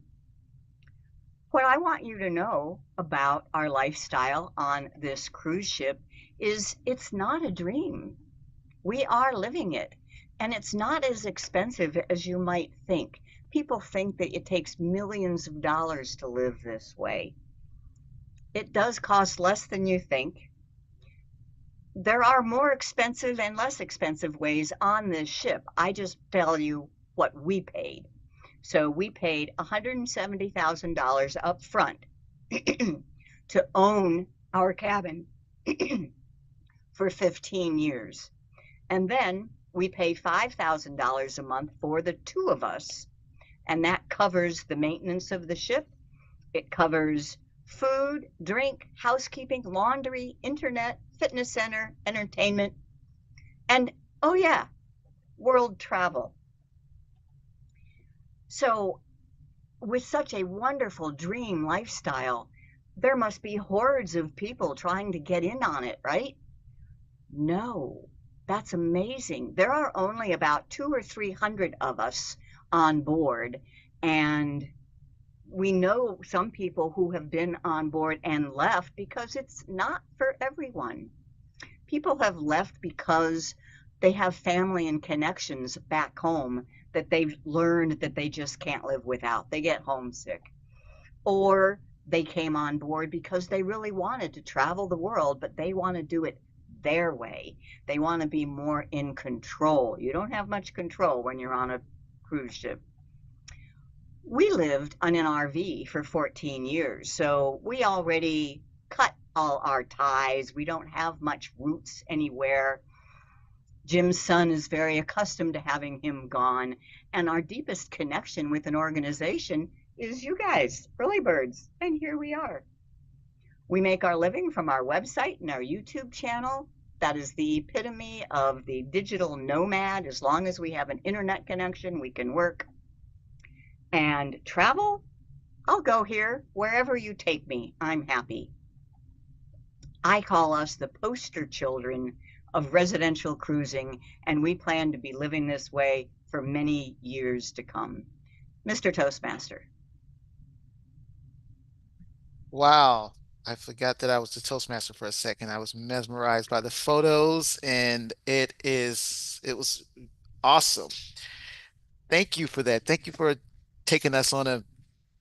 What I want you to know about our lifestyle on this cruise ship is it's not a dream. We are living it, and it's not as expensive as you might think. People think that it takes millions of dollars to live this way. It does cost less than you think. There are more expensive and less expensive ways on this ship. I just tell you what we paid. So we paid $170,000 up front to own our cabin for 15 years. And then we pay $5,000 a month for the 2 of us. And that covers the maintenance of the ship. It covers food, drink, housekeeping, laundry, internet, fitness center, entertainment, and oh yeah, world travel. So with such a wonderful dream lifestyle, there must be hordes of people trying to get in on it, right? No, that's amazing. There are only about 200 or 300 of us on board, and we know some people who have been on board and left because it's not for everyone. People have left because they have family and connections back home that they've learned that they just can't live without. They get homesick. Or they came on board because they really wanted to travel the world, but they want to do it their way. They want to be more in control. You don't have much control when you're on a cruise ship. We lived on an RV for 14 years, so we already cut all our ties. We don't have much roots anywhere. Jim's son is very accustomed to having him gone, and our deepest connection with an organization is you guys, Earlybirds, and here we are. We make our living from our website and our YouTube channel. That is the epitome of the digital nomad. As long as we have an internet connection, we can work. And travel, I'll go here. Wherever you take me, I'm happy. I call us the poster children of residential cruising, and we plan to be living this way for many years to come. Mr. Toastmaster. Wow. I forgot that I was the Toastmaster for a second. I was mesmerized by the photos, and it was awesome. Thank you for that. Thank you for taking us on a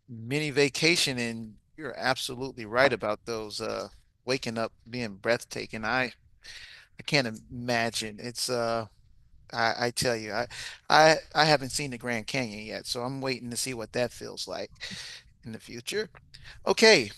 mini vacation, and you're absolutely right about those waking up being breathtaking. I can't imagine. It's I tell you, I haven't seen the Grand Canyon yet, so I'm waiting to see what that feels like in the future. Okay,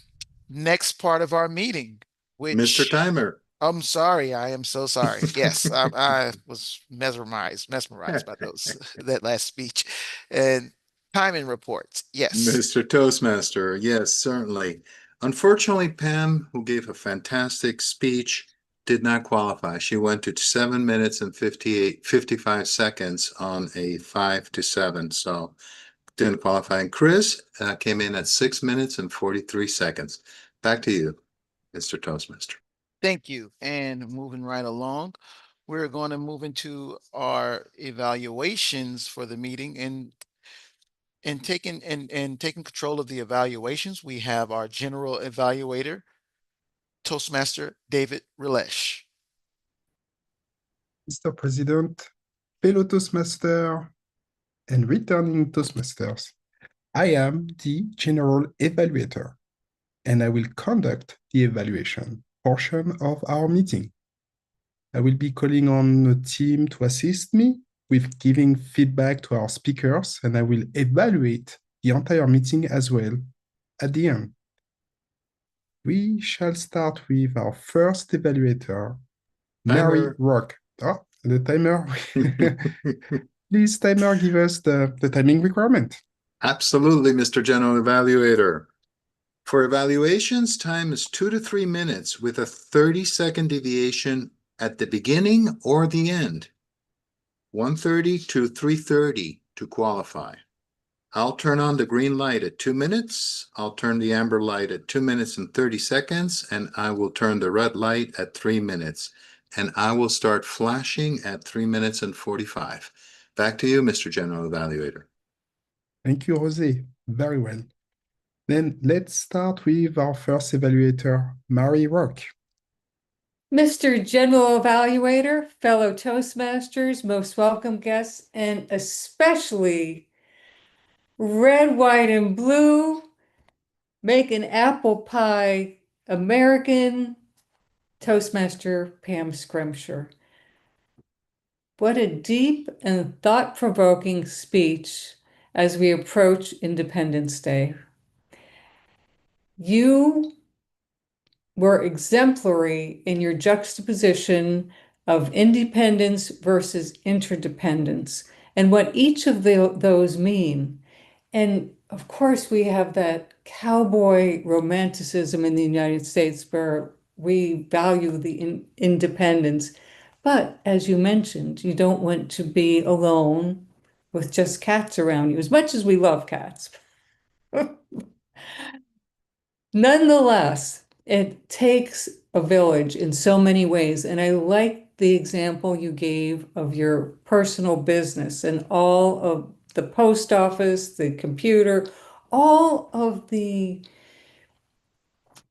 next part of our meeting, Mr. which Timer, I'm sorry. I am so sorry. Yes, I was mesmerized by those that last speech. And timing reports. Yes. Mr. Toastmaster, yes, certainly. Unfortunately, Pam, who gave a fantastic speech, did not qualify. She went to 7 minutes and 55 seconds on a 5 to 7, so didn't qualify. And Chris came in at 6 minutes and 43 seconds. Back to you, Mr. Toastmaster. Thank you. And moving right along, we're going to move into our evaluations for the meeting and taking control of the evaluations. We have our general evaluator, Toastmaster David Rilesh. Mr. President, fellow Toastmaster and returning Toastmasters, I am the General Evaluator, and I will conduct the evaluation portion of our meeting. I will be calling on a team to assist me with giving feedback to our speakers, and I will evaluate the entire meeting as well at the end. We shall start with our first evaluator, Mary Timer. Rock. Oh, the timer. Please, timer, give us the timing requirement. Absolutely, Mr. General Evaluator. For evaluations, time is 2 to 3 minutes with a 30-second deviation at the beginning or the end. 1:30 to 3:30 to qualify. I'll turn on the green light at 2 minutes. I'll turn the amber light at 2 minutes and 30 seconds, and I will turn the red light at 3 minutes. And I will start flashing at 3 minutes and 45. Back to you, Mr. General Evaluator. Thank you, Jose. Very well. Then let's start with our first evaluator, Mary Rock. Mr. General Evaluator, fellow Toastmasters, most welcome guests, and especially red, white, and blue, make an apple pie American Toastmaster Pam Scrimshire. What a deep and thought-provoking speech as we approach Independence Day. You were exemplary in your juxtaposition of independence versus interdependence and what each of those mean. And of course, we have that cowboy romanticism in the United States where we value the independence. But as you mentioned, you don't want to be alone with just cats around you, as much as we love cats. Nonetheless, it takes a village in so many ways. And I like the example you gave of your personal business and all of the post office, the computer, all of the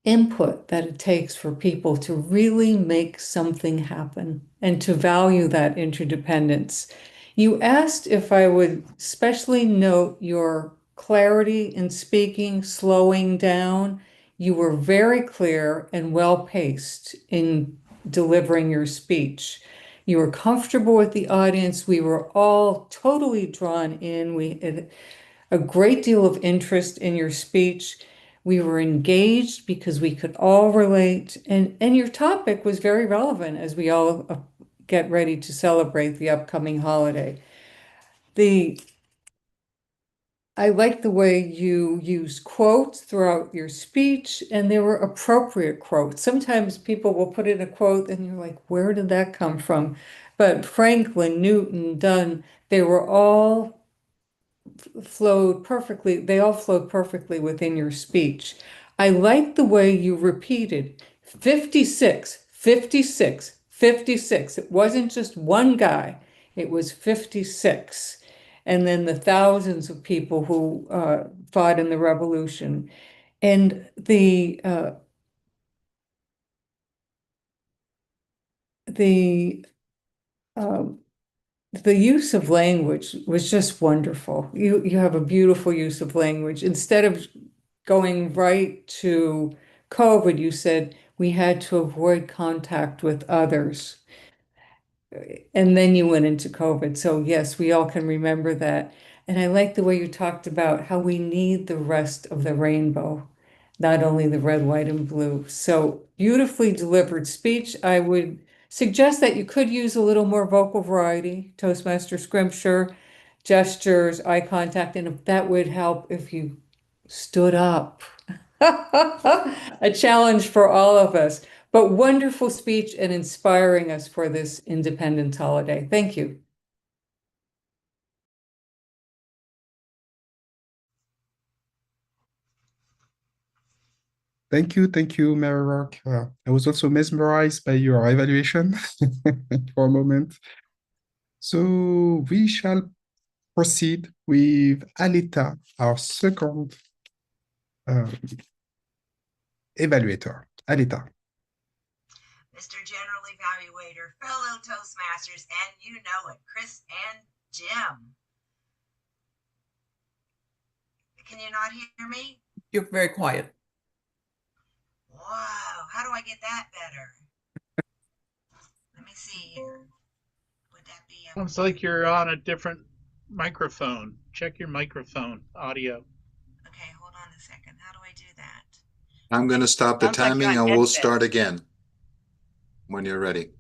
input that it takes for people to really make something happen and to value that interdependence. You asked if I would especially note your clarity in speaking, slowing down. You were very clear and well-paced in delivering your speech. You were comfortable with the audience. We were all totally drawn in. We had a great deal of interest in your speech. We were engaged because we could all relate, and your topic was very relevant as we all get ready to celebrate the upcoming holiday. I like the way you use quotes throughout your speech, and they were appropriate quotes. Sometimes people will put in a quote and you're like, where did that come from? But Franklin, Newton, Donne, they all flowed perfectly within your speech. I like the way you repeated 56, 56, 56. It wasn't just one guy, it was 56. And then the thousands of people who fought in the revolution. And the use of language was just wonderful. You have a beautiful use of language. Instead of going right to COVID, you said we had to avoid contact with others. And then you went into COVID. So yes, we all can remember that. And I like the way you talked about how we need the rest of the rainbow. not only the red, white, and blue. So beautifully delivered speech. I would suggest that you could use a little more vocal variety, Toastmaster Scrimshire, gestures, eye contact, and if that would help if you stood up. A challenge for all of us, but wonderful speech and inspiring us for this Independence holiday. Thank you. Thank you, Mary Rock. I was also mesmerized by your evaluation for a moment. So we shall proceed with Alita, our second evaluator. Alita. Mr. General Evaluator, fellow Toastmasters, and you know it, Chris and Jim. Can you not hear me? You're very quiet. Wow, how do I get that better? Let me see here. Would that be Sounds like you're on a different microphone. Check your microphone audio. Okay, hold on a second. How do I do that? I'm going to stop the Sounds like you're timing on and we'll headset. start again when you're ready.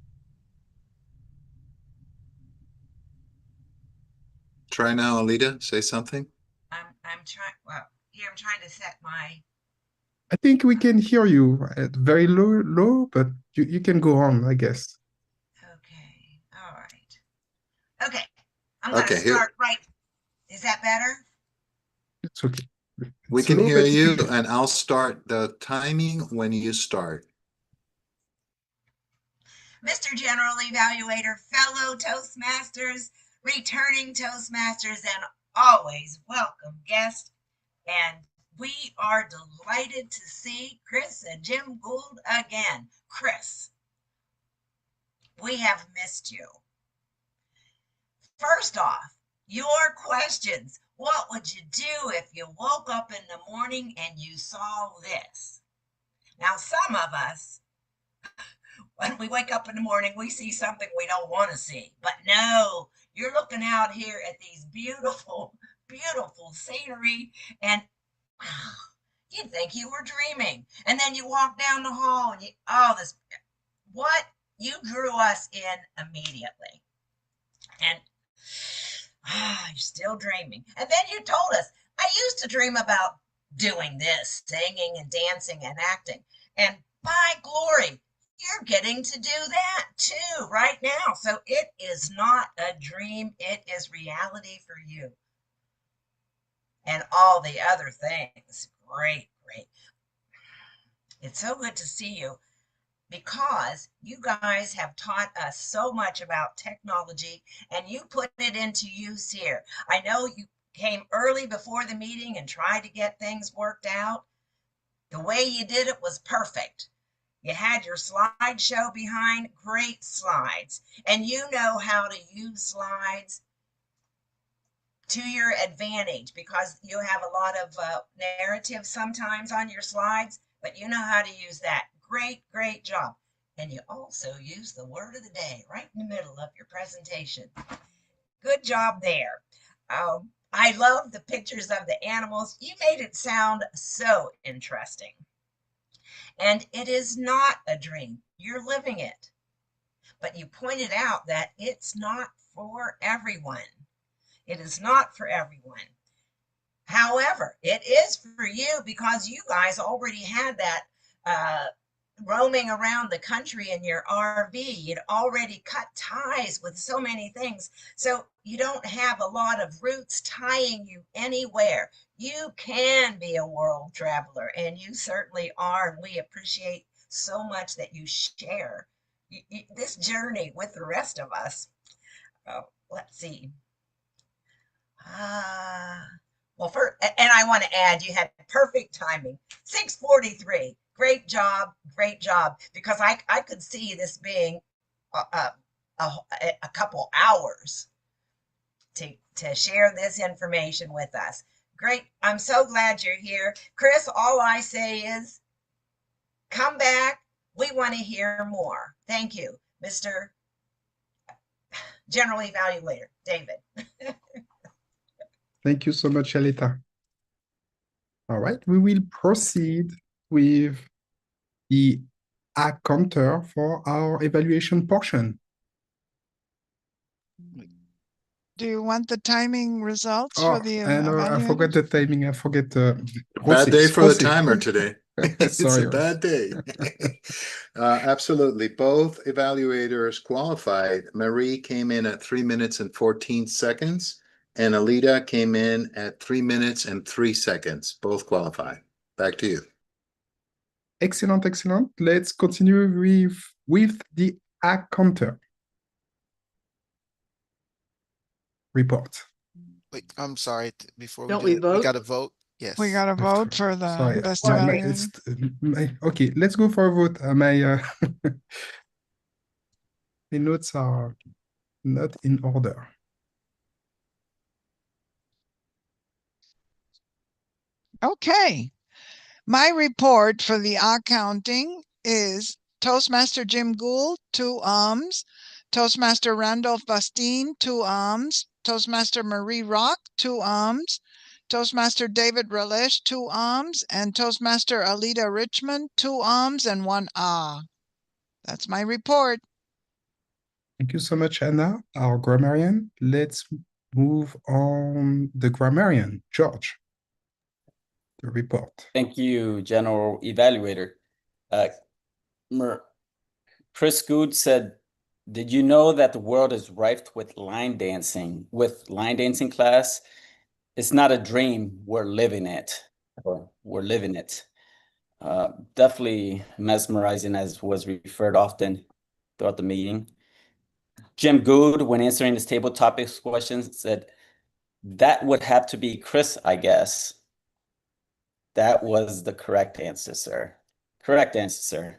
Try now, Alita. Say something. I'm trying. Well, here I'm trying to set my. I think we can hear you at very low, but you can go on, I guess. Okay. All right. Okay. I'm going to Okay, here. start right. Is that better? It's okay. We It's can low, hear but you, and I'll start the timing when you start. Mr. General Evaluator, fellow Toastmasters, returning Toastmasters, and always welcome guests. And we are delighted to see Chris and Jim Gould again. Chris, we have missed you. First off, your questions. What would you do if you woke up in the morning and you saw this? Now, some of us, when we wake up in the morning, we see something we don't want to see. But no, you're looking out here at these beautiful, beautiful scenery, and you'd think you were dreaming. And then you walk down the hall and you drew us in immediately. And you're still dreaming. And then you told us, I used to dream about doing this, singing and dancing and acting. And by glory, you're getting to do that too right now. So it is not a dream, it is reality for you. And all the other things. Great, great. It's so good to see you because you guys have taught us so much about technology and you put it into use here. I know you came early before the meeting and tried to get things worked out. The way you did it was perfect. You had your slideshow behind, great slides, and you know how to use slides to your advantage because you have a lot of narrative sometimes on your slides, but you know how to use that. Great, great job. And you also use the word of the day right in the middle of your presentation. Good job there. I love the pictures of the animals. You made it sound so interesting. And it is not a dream. You're living it. But you pointed out that it's not for everyone. It is not for everyone. However, it is for you because you guys already had that roaming around the country in your RV. You'd already cut ties with so many things. So you don't have a lot of roots tying you anywhere. You can be a world traveler, and you certainly are. And we appreciate so much that you share this journey with the rest of us. Let's see. Well, and I want to add, you had perfect timing. 6:43. Great job, because I could see this being a couple hours to share this information with us. Great. I'm so glad you're here. Chris, all I say is come back. We want to hear more. Thank you, Mr. General Evaluator, David. Thank you so much, Alita. All right, we will proceed with the counter for our evaluation portion. Do you want the timing results Oh, for the and I forgot evaluators? the timing. I forget Bad day for the Jose. timer today. It's Sorry, a bad day. Absolutely. Both evaluators qualified. Marie came in at 3 minutes and 14 seconds, and Alida came in at 3 minutes and 3 seconds. Both qualified. Back to you. Excellent, excellent. Let's continue with the counter report. Wait, I'm sorry. Before we Don't do we that, we vote? got to vote. Yes. We got to vote for the Sorry, best my, evaluator. okay, let's go for a vote. My my notes are not in order. Okay. My report for the accounting is Toastmaster Jim Gould, 2 ums. Toastmaster Randolph Bastine, 2 ums. Toastmaster Marie Rock, 2 ums. Toastmaster David Relish, 2 ums. And Toastmaster Alida Richmond, 2 ums and 1 ah. That's my report. Thank you so much, Anna, our grammarian. Let's move on the grammarian, George. The report. Thank you, General Evaluator. Chris Good said, did you know that the world is rife with line dancing? With line dancing class, it's not a dream, we're living it. We're living it. Definitely mesmerizing, as was referred often throughout the meeting. Jim Good, when answering his table topics questions, said, that would have to be Chris, I guess. That was the correct answer, sir. Correct answer, sir.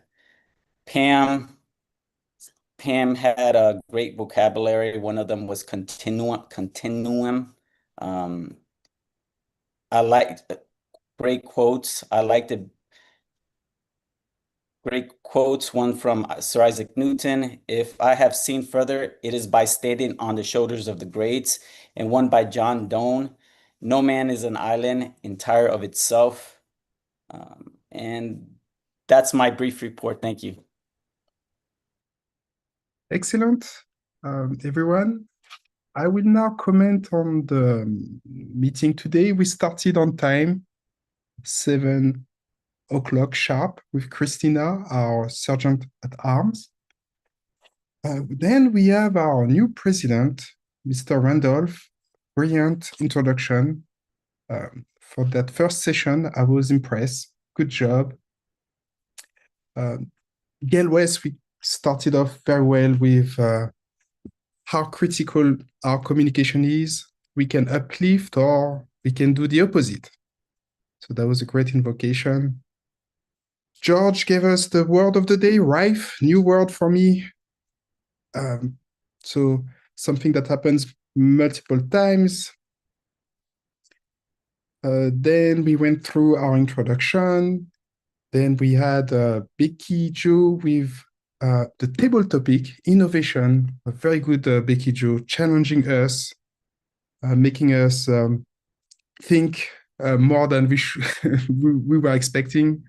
Pam had a great vocabulary. One of them was continuum. I liked great quotes. I liked the great quotes. One from Sir Isaac Newton. If I have seen further, it is by standing on the shoulders of the greats. And one by John Donne. No man is an island entire of itself. And that's my brief report. Thank you. Excellent, everyone. I will now comment on the meeting today. We started on time, 7 o'clock sharp, with Christina, our Sergeant at Arms. Then we have our new president, Mr. Randolph. Brilliant introduction. For that first session, I was impressed. Good job. Gail West, we started off very well with how critical our communication is. We can uplift or we can do the opposite. So that was a great invocation. George gave us the word of the day, rife, new word for me. So something that happens multiple times. Then we went through our introduction. Then we had Becky Jo with the table topic, innovation, a very good Becky Jo, challenging us, making us think more than we were expecting.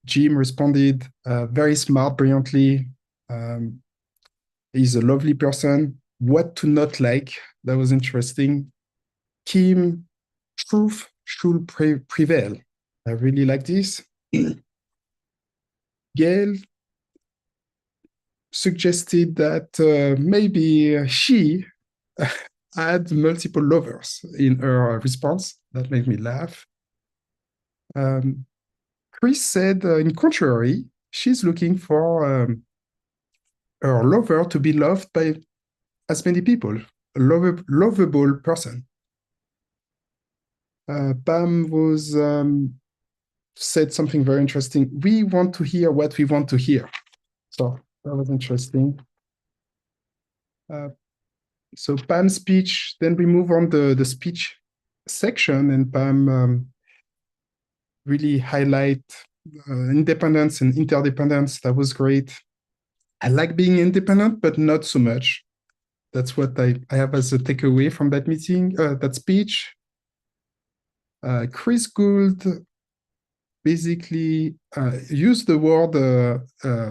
Jim responded very smart, brilliantly. He's a lovely person. What to not like, that was interesting. Kim, truth should prevail. I really like this. Gail suggested that maybe she had multiple lovers in her response. That made me laugh. Chris said, in contrary, she's looking for her lover to be loved by as many people, a lovable person. Pam was said something very interesting. We want to hear what we want to hear. So that was interesting. So Pam's speech, then we move on the speech section, and Pam really highlight independence and interdependence. That was great. I like being independent, but not so much. That's what I have as a takeaway from that meeting, that speech. Chris Gould basically use the word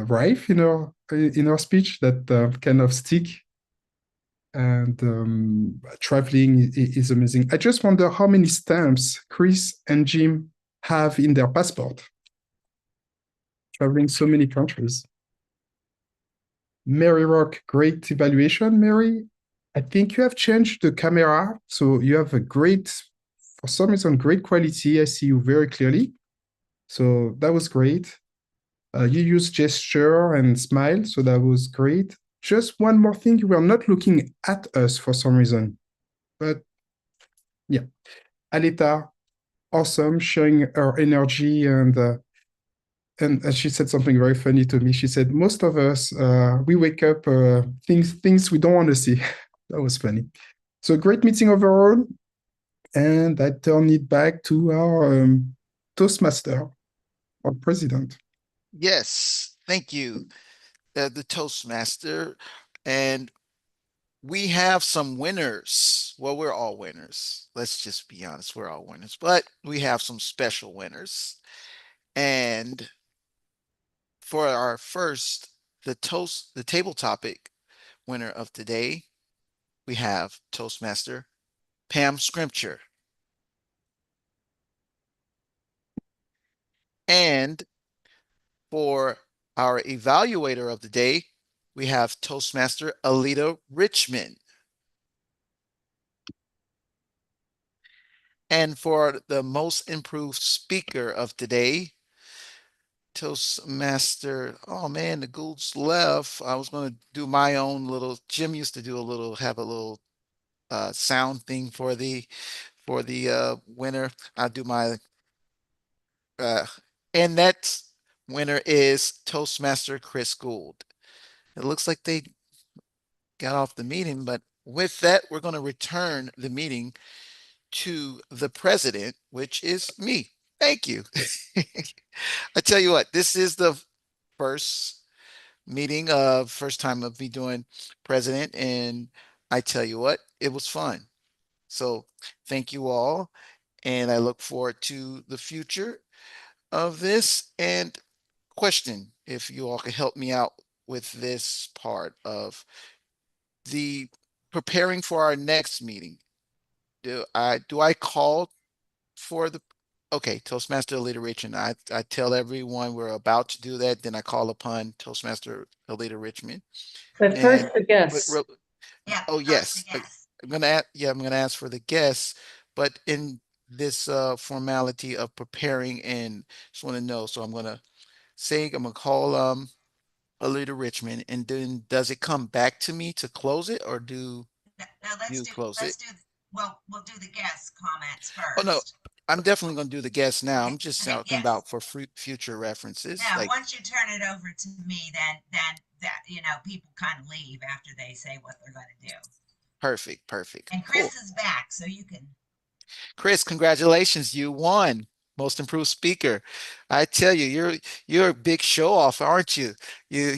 rife in our speech that kind of stick. And traveling is amazing. I just wonder how many stamps Chris and Jim have in their passport. Traveling so many countries. Mary Rock, great evaluation, Mary. I think you have changed the camera, so you have a great, for some reason, great quality. I see you very clearly. So that was great. You use gesture and smile, so that was great. Just one more thing, you were not looking at us for some reason. But yeah, Aleta, awesome, showing her energy and she said something very funny to me. She said, most of us, we wake up things we don't want to see. That was funny. So great meeting overall. And I turn it back to our Toastmaster, our president. Yes, thank you, the Toastmaster. And we have some winners. Well, we're all winners. Let's just be honest, we're all winners, but we have some special winners. And for our first, the table topic winner of today, we have Toastmaster Pam Scrimcher. And for our evaluator of the day, we have Toastmaster Alita Richmond. And for the most improved speaker of today, Toastmaster, oh man, the Goulds left. I was going to do my own little, Jim used to do have a little sound thing for the winner. I'll do my, and that winner is Toastmaster Chris Gould. It looks like they got off the meeting, but with that, we're going to return the meeting to the president, which is me. Thank you. I tell you what, this is the first meeting of first time of me doing president, and I tell you what, it was fun. So thank you all, and I look forward to the future of this. And question, if you all could help me out with this part of the preparing for our next meeting. Do I call for the okay, Toastmaster alliteration. I tell everyone we're about to do that, then I call upon Toastmaster Alita Richmond. But first, the guests. Yeah, oh first yes, the guests. I'm gonna ask for the guests, but in this formality of preparing and just want to know, so I'm gonna call Alita Richmond, and then does it come back to me to close it, or do No, you close it? well, we'll do the guest comments Oh no, first. I'm definitely going to do the guests now. I'm just Okay, talking yes. about for future references. Now, Like, once you turn it over to me, then that people kind of leave after they say what they're going to do. perfect. And Cool. Chris is back, so you can. Chris, congratulations. You won most improved speaker. I tell you, you're a big show off, aren't you? You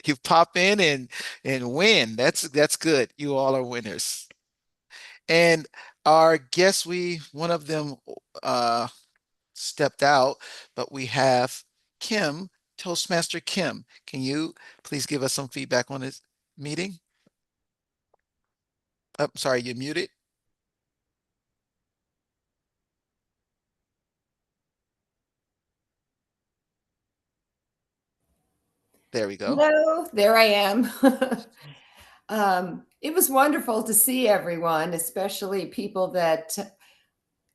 you pop in and win. That's good. You all are winners. And our guests, one of them stepped out, but we have Kim, Toastmaster Kim. Can you please give us some feedback on this meeting? I'm sorry, you're muted. There we go. Hello, there I am. It was wonderful to see everyone, especially people that,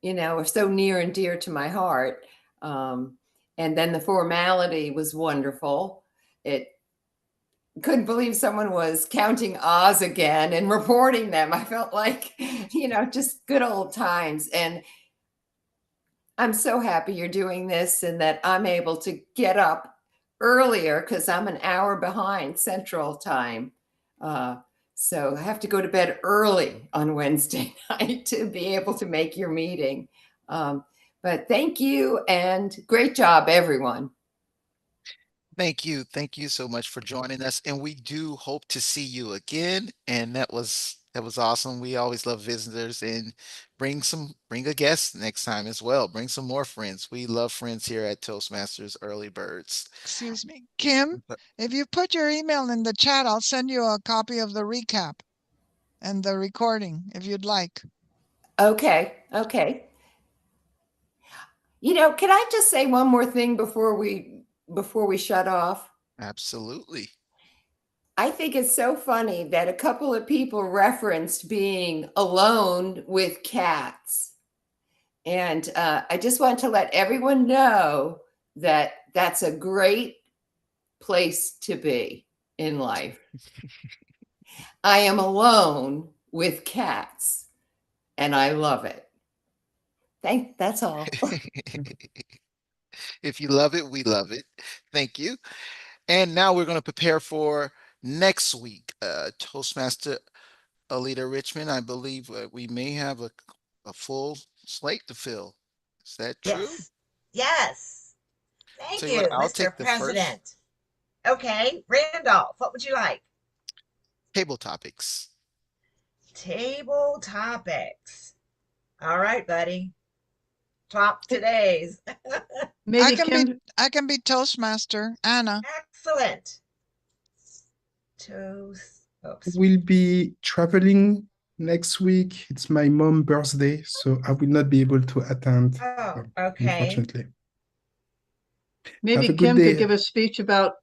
are so near and dear to my heart. And then the formality was wonderful. It couldn't believe someone was counting Oz again and reporting them. I felt like, just good old times. And I'm so happy you're doing this and that I'm able to get up earlier because I'm an hour behind Central Time. So I have to go to bed early on Wednesday night to be able to make your meeting. But thank you and great job, everyone. Thank you. Thank you so much for joining us. And we do hope to see you again. And that was That was awesome. We always love visitors, and bring a guest next time as well. Bring some more friends. We love friends here at Toastmasters Early Birds. Excuse me, Kim, if you put your email in the chat, I'll send you a copy of the recap and the recording if you'd like. Okay. Can I just say one more thing before we shut off? Absolutely. I think it's so funny that a couple of people referenced being alone with cats. And I just want to let everyone know that that's a great place to be in life. I am alone with cats, and I love it. That's all. If you love it, we love it. Thank you. And now we're going to prepare for next week. Toastmaster Alita Richmond, I believe we may have a full slate to fill. Is that true? Yes. Thank Tell you, you what, I'll Mr. take the first. President. Okay, Randolph, what would you like? Table topics. Table topics. All right, buddy. Top today's. Maybe Kim, I can be Toastmaster, Anna. Excellent. Toast. Oops. We'll be traveling next week. It's my mom's birthday, so I will not be able to attend, Oh, okay. unfortunately. maybe Have a good Kim day. could give a speech about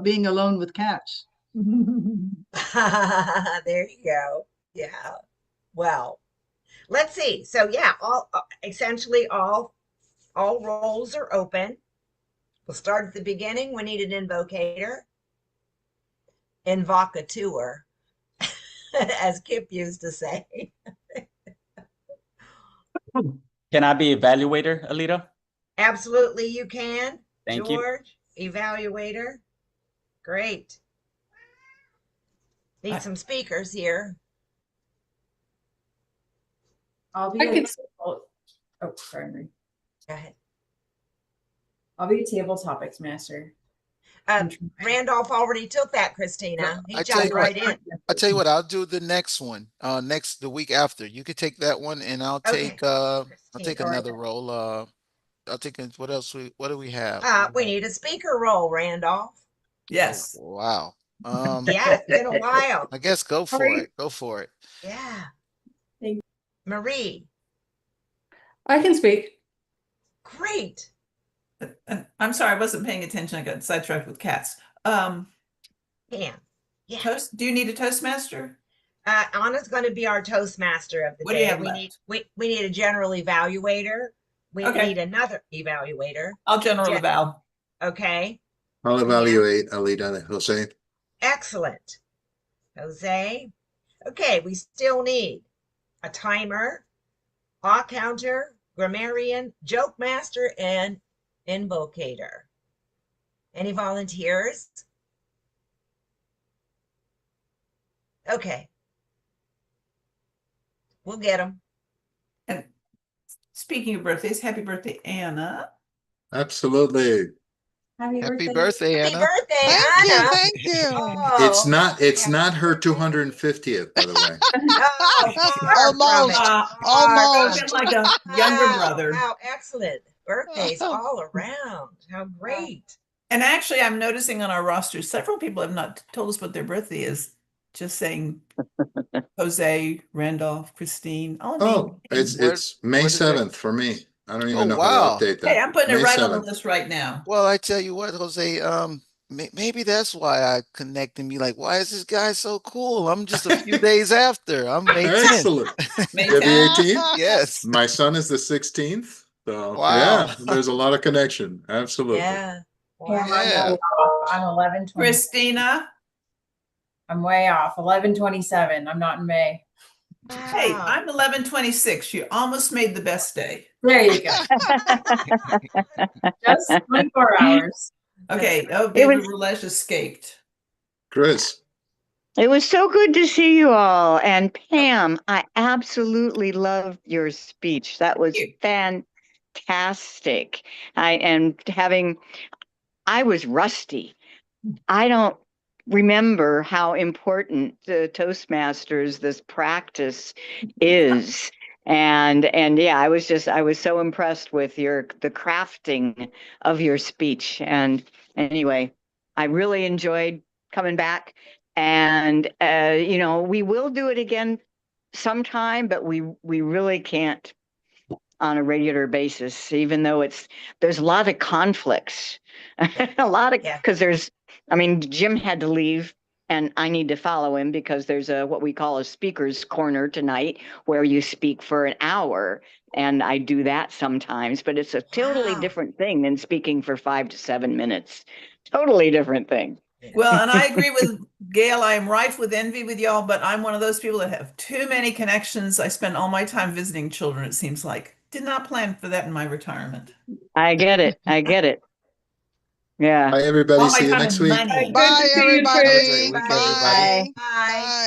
being alone with cats. There you go. Yeah. Well, let's see. So yeah, essentially all roles are open. We'll start at the beginning. We need an invocator. Invocateur, as Kip used to say. Can I be evaluator, Alita? Absolutely, you can. Thank you. George, evaluator. Great. Need some speakers here. I'll be. Oh, sorry, Marie. Go ahead. I'll be a table topics master. Randolph already took that, Christina. He jumped right in. I'll tell you what, I'll do the next one. The week after. You could take that one, and I'll take another role. I'll take what else what do we have? We need a speaker role, Randolph. Yes. Oh, wow. Yeah, it's been a while. I guess go for it. Go for it. Yeah. Marie. I can speak. Great. I'm sorry, I wasn't paying attention. I got sidetracked with cats. Yeah. Do you need a Toastmaster? Anna's going to be our Toastmaster of the What do day. you have we left? need a general evaluator. We need another evaluator. I'll general eval. Okay. I'll evaluate Alita and Jose. Excellent. Jose. Okay, we still need a timer, awe counter, grammarian, joke master, and invocator. Any volunteers? Okay. We'll get them. And speaking of birthdays, happy birthday, Anna. Absolutely. Happy birthday, Anna. Happy birthday, Anna. Thank you. Oh, It's not her 250th, by the way. Almost. Like a younger brother. Wow, excellent. Birthdays all around. How great. And actually, I'm noticing on our roster, several people have not told us what their birthday is. Just saying Jose, Randolph, Christine. Oh, it's May 7th for me. I don't even know how to update that. Hey, I'm putting it May right on 7th. the list right now. Well, I tell you what, Jose, maybe that's why I connect and be like, why is this guy so cool? I'm just a few days after. I'm May 10th. Excellent. May You're the 10th? 18th? Yes. My son is the 16th. So Wow. yeah, there's a lot of connection. Absolutely. Yeah. Yeah. I'm 11. Christina. I'm way off. 11/27. I'm not in May. Hey, I'm 11/26. You almost made the best day. There you go. Just 24 hours. Okay. Oh, David Rulesh escaped. Chris. It was so good to see you all. And Pam, I absolutely loved your speech. That was fantastic. I was rusty. I don't remember how important the Toastmasters, this practice is. And yeah, I was so impressed with the crafting of your speech. And anyway, I really enjoyed coming back. And we will do it again sometime, but we really can't on a regular basis, even though there's a lot of conflicts, a lot of, because Jim had to leave and I need to follow him because there's what we call a speaker's corner tonight where you speak for an hour. And I do that sometimes, but it's a totally different thing than speaking for 5 to 7 minutes. Totally different thing. Well, and I agree with Gail. I am rife with envy with y'all, but I'm one of those people that have too many connections. I spend all my time visiting children, it seems like. Did not plan for that in my retirement. I get it. I get it. Yeah. Bye, everybody. All my See you time next is week. money. Bye, everybody. Have a great week, everybody. Bye. Bye. Bye.